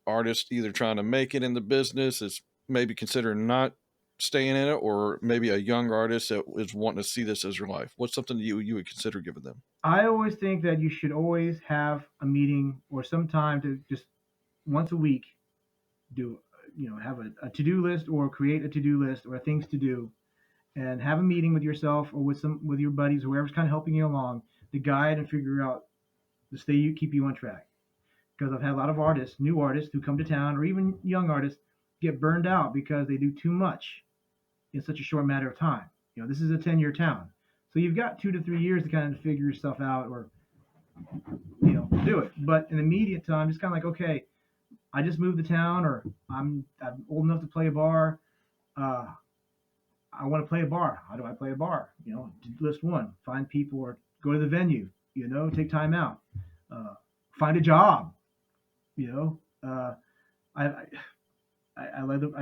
artist either trying to make it in the business, is maybe considering not staying in it, or maybe a young artist that is wanting to see this as your life? What's something that you would consider giving them? I always think that you should always have a meeting or some time to just once a week do have a to-do list or create a to-do list or things to do, and have a meeting with yourself or with your buddies, whoever's kind of helping you along, to guide and figure out to keep you on track. Because I've had a lot of artists, new artists who come to town, or even young artists, get burned out because they do too much in such a short matter of time. This is a 10-year town, so you've got 2 to 3 years to kind of figure yourself out, or do it. But in the immediate time, just kind of like, okay, I just moved to town, or I'm old enough to play a bar. Uh, I want to play a bar. How do I play a bar? List one, find people, or go to the venue. Take time out, uh, find a job. You know, I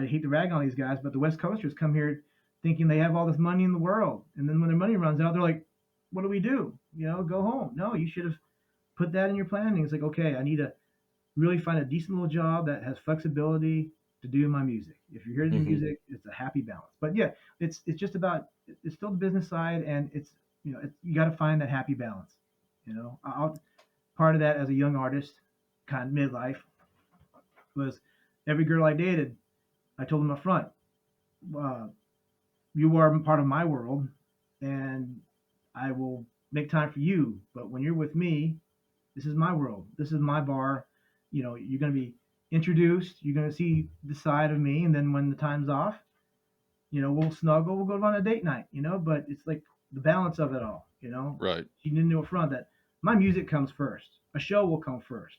hate to rag on these guys, but the West Coasters come here thinking they have all this money in the world, and then when their money runs out, they're like, "What do we do? Go home." No, you should have put that in your planning. It's like, okay, I need to really find a decent little job that has flexibility to do my music. If you're here to do Hmm. music, it's a happy balance. But yeah, it's just about it's still the business side, and you got to find that happy balance. I'll part of that as a young artist, kind of midlife, was every girl I dated, I told them up front, uh, you are part of my world, and I will make time for you. But when you're with me, this is my world. This is my bar. You're going to be introduced. You're going to see the side of me, and then when the time's off, we'll snuggle. We'll go on a date night. But it's like the balance of it all. Right. She didn't know up front that my music comes first. A show will come first.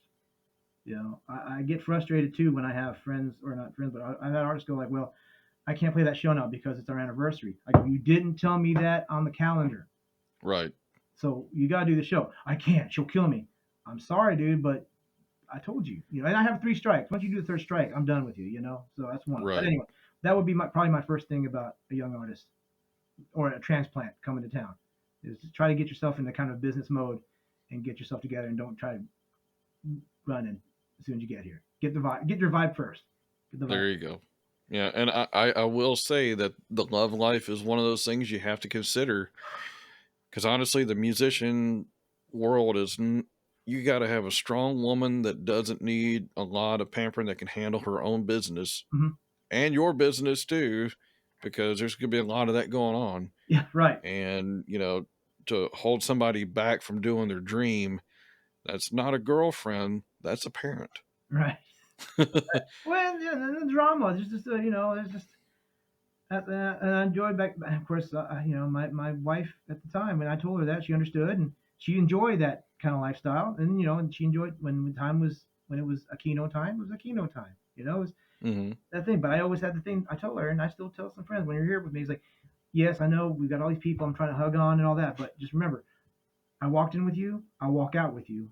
I get frustrated too when I have friends, or not friends, but I've had artists go like, well, I can't play that show now because it's our anniversary. I go, you didn't tell me that on the calendar. Right. So you got to do the show. I can't. She'll kill me. I'm sorry, dude, but I told you. And I have 3 strikes. Once you do the third strike, I'm done with you. So that's one. But Right. anyway, that would be probably my first thing about a young artist or a transplant coming to town is to try to get yourself in the kind of business mode and get yourself together, and don't try to run in as soon as you get here. Get the vibe. Get your vibe first. Get the vibe. There you go. Yeah, and I will say that the love life is one of those things you have to consider, because honestly, the musician world you got to have a strong woman that doesn't need a lot of pampering, that can handle her own business Hmm. and your business too, because there's going to be a lot of that going on. Yeah. Right. And, to hold somebody back from doing their dream, that's not a girlfriend, that's a parent. Right. Well, yeah, and the drama. There's just there's just and I enjoyed of course, my wife at the time, when I told her that, she understood, and she enjoyed that kind of lifestyle, and she enjoyed when it was a keynote time, it was a keynote time, it was Hmm. that thing. But I always had the thing I told her, and I still tell some friends when you're here with me, it's like, yes, I know we've got all these people I'm trying to hug on and all that, but just remember, I walked in with you, I walk out with you,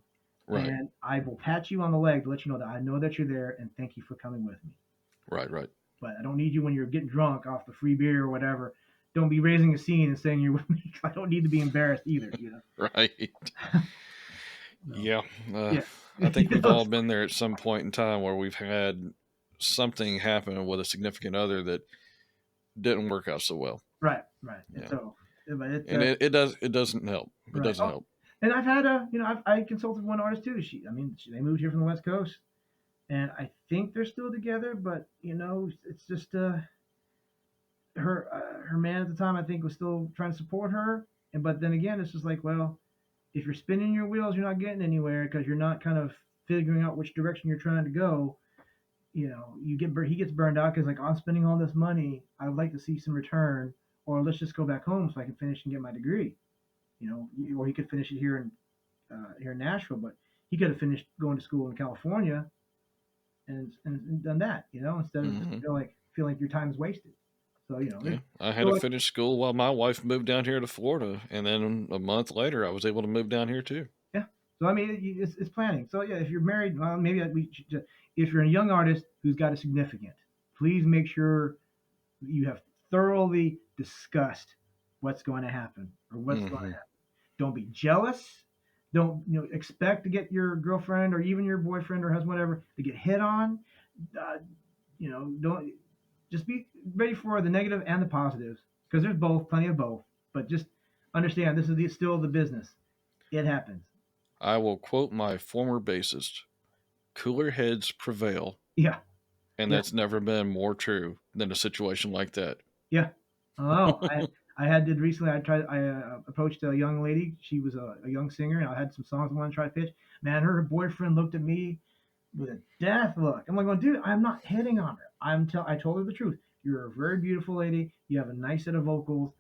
Right. and I will pat you on the leg to let you know that I know that you're there, and thank you for coming with me. Right. Right. But I don't need you when you're getting drunk off the free beer or whatever. Don't be raising a scene and saying you're with me. I don't need to be embarrassed either. Right. No. Yeah. Yeah. I think we've all It's been there at some point in time where we've had something happen with a significant other that didn't work out so well. right, right. And Yeah. so, but it's And it doesn't help. It right. doesn't Oh, help. and I've had I consulted one artist too. They moved here from the West Coast, and I think they're still together. But it's just her man at the time, I think, was still trying to support her. But then again, it's just like, well, if you're spinning your wheels, you're not getting anywhere because you're not kind of figuring out which direction you're trying to go. He gets burned out because, like, I'm spending all this money. I would like to see some return, or let's just go back home so I can finish and get my degree. Or he could finish it here in Nashville, but he could have finished going to school in California and done that. Instead of just Hmm. feel like your time is wasted. So Yeah. I had so to like finish school while my wife moved down here to Florida. And then a month later, I was able to move down here too. yeah. So I mean, it's planning. So yeah, if you're married, well, maybe we should just, if you're a young artist who's got a significant, please make sure you have thoroughly discussed what's going to happen or what's going to Hmm. happen. Don't be jealous. Don't expect to get your girlfriend or even your boyfriend or husband, whatever, to get hit on. Uh, don't just be ready for the negative and the positives because there's both, plenty of both. But just understand this is still the business. It happens. I will quote my former bassist: cooler heads prevail. Yeah, And yeah, that's never been more true than a situation like that. yeah. Oh, I did recently. I approached a young lady. She was a young singer, and I had some songs I wanted to try to pitch. Man, her boyfriend looked at me with a death look. I'm like, well, dude, I'm not hitting on her. I told her the truth. You're a very beautiful lady. You have a nice set of vocals.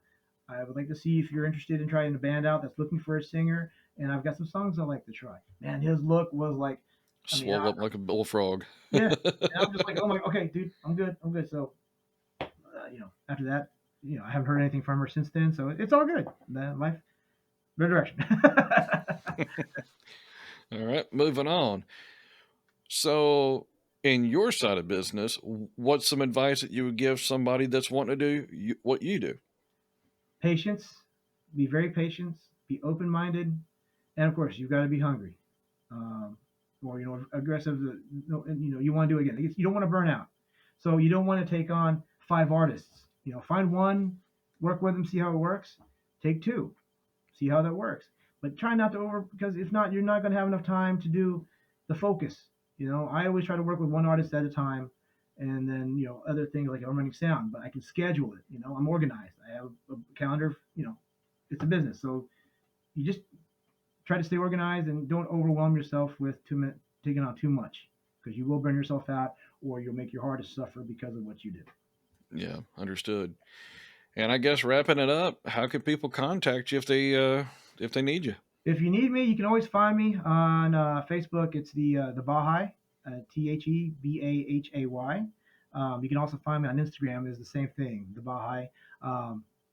I would like to see if you're interested in trying a band out that's looking for a singer. And I've got some songs I'd like to try. Man, his look was like, I mean, Swole up like a bullfrog. yeah. And I'm just like, oh my, okay, dude, I'm good. I'm good. So, after that, I haven't heard anything from her since then. So it's all good. Life, better direction. All right, moving on. So, In your side of business, what's some advice that you would give somebody that's wanting to do what you do? Patience, be very patient, be open-minded, and of course, you've got to be hungry, um, or aggressive. You want to do it again. You don't want to burn out, so you don't want to take on five artists. Find one, work with them, see how it works. Take two, see how that works. But try not to because if not, you're not going to have enough time to do the focus. I always try to work with one artist at a time, and then other things like I'm running sound, but I can schedule it. I'm organized. I have a calendar. It's a business, so you just try to stay organized and don't overwhelm yourself with taking on too much, because you will burn yourself out, or you'll make your artist suffer because of what you do. Yeah, understood. And I guess wrapping it up, how can people contact you if they need you? If you need me, you can always find me on Facebook. It's the Bahay, Thebahay. You can also find me on Instagram. Is the same thing, the Bahay.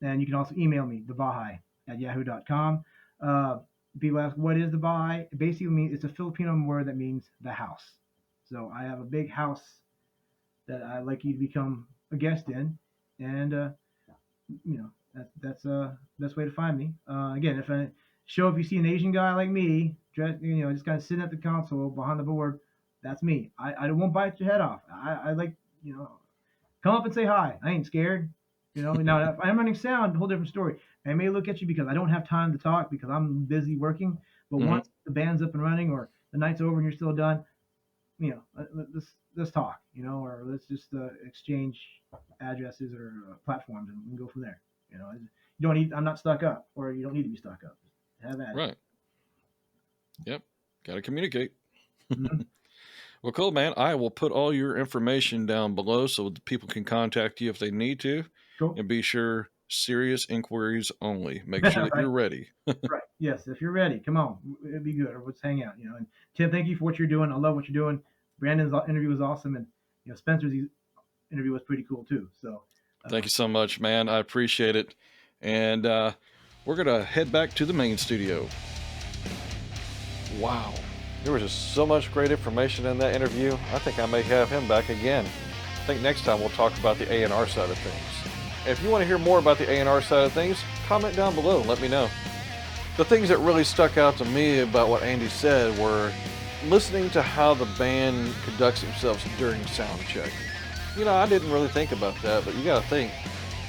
And you can also email me, thebahay@yahoo.com. Uh, People ask, what is the Bahay? It basically means it's a Filipino word that means the house. So I have a big house that I'd like you to become a guest in, and that's best way to find me. Again, if you see an Asian guy like me, dressed, just kind of sitting at the console behind the board, that's me. I won't bite your head off. I like, come up and say hi. I ain't scared. Now if I'm running sound, a whole different story. I may look at you because I don't have time to talk because I'm busy working. But Hmm. once the band's up and running, or the night's over and you're still done, let's talk, or let's just exchange addresses or platforms, and we can go from there. You don't need. I'm not stuck up, or you don't need to be stuck up. Have at it. Right. Yep. Got to communicate. Mhm. Well, cool, man. I will put all your information down below so that people can contact you if they need to. Cool. And be sure, serious inquiries only. Make sure that Right. you're ready. Right. Yes. If you're ready, come on. It'd be good. Or let's hang out. And Tim, thank you for what you're doing. I love what you're doing. Brandon's interview was awesome, and Spencer's interview was pretty cool too. So, Thank you so much, man. I appreciate it. And we're going to head back to the main studio. Wow. There was just so much great information in that interview. I think I may have him back again. I think next time we'll talk about the A&R side of things. If you want to hear more about the A&R side of things, comment down below and let me know. The things that really stuck out to me about what Andy said were listening to how the band conducts themselves during sound check. I didn't really think about that, but you got to think,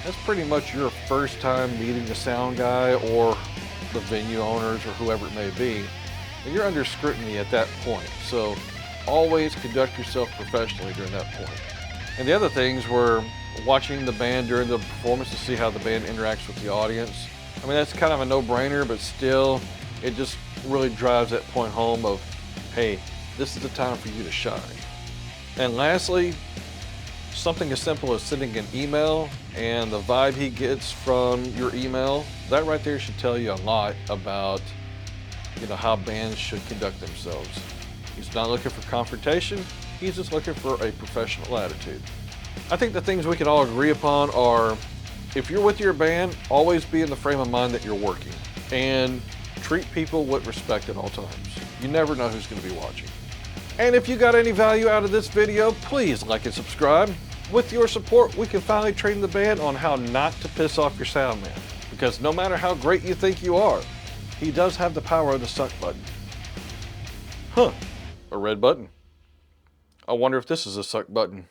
that's pretty much your first time meeting the sound guy or the venue owners or whoever it may be. And you're under scrutiny at that point. So always conduct yourself professionally during that point. And the other things were watching the band during the performance to see how the band interacts with the audience. I mean, that's kind of a no-brainer, but still, it just really drives that point home of, hey, this is the time for you to shine. And lastly, something as simple as sending an email and the vibe he gets from your email, that right there should tell you a lot about how bands should conduct themselves. He's not looking for confrontation, he's just looking for a professional attitude. I think the things we can all agree upon are, if you're with your band, always be in the frame of mind that you're working, and treat people with respect at all times. You never know who's going to be watching. And if you got any value out of this video, please like and subscribe. With your support, we can finally train the band on how not to piss off your sound man, because no matter how great you think you are, he does have the power of the suck button. A red button. I wonder if this is a suck button.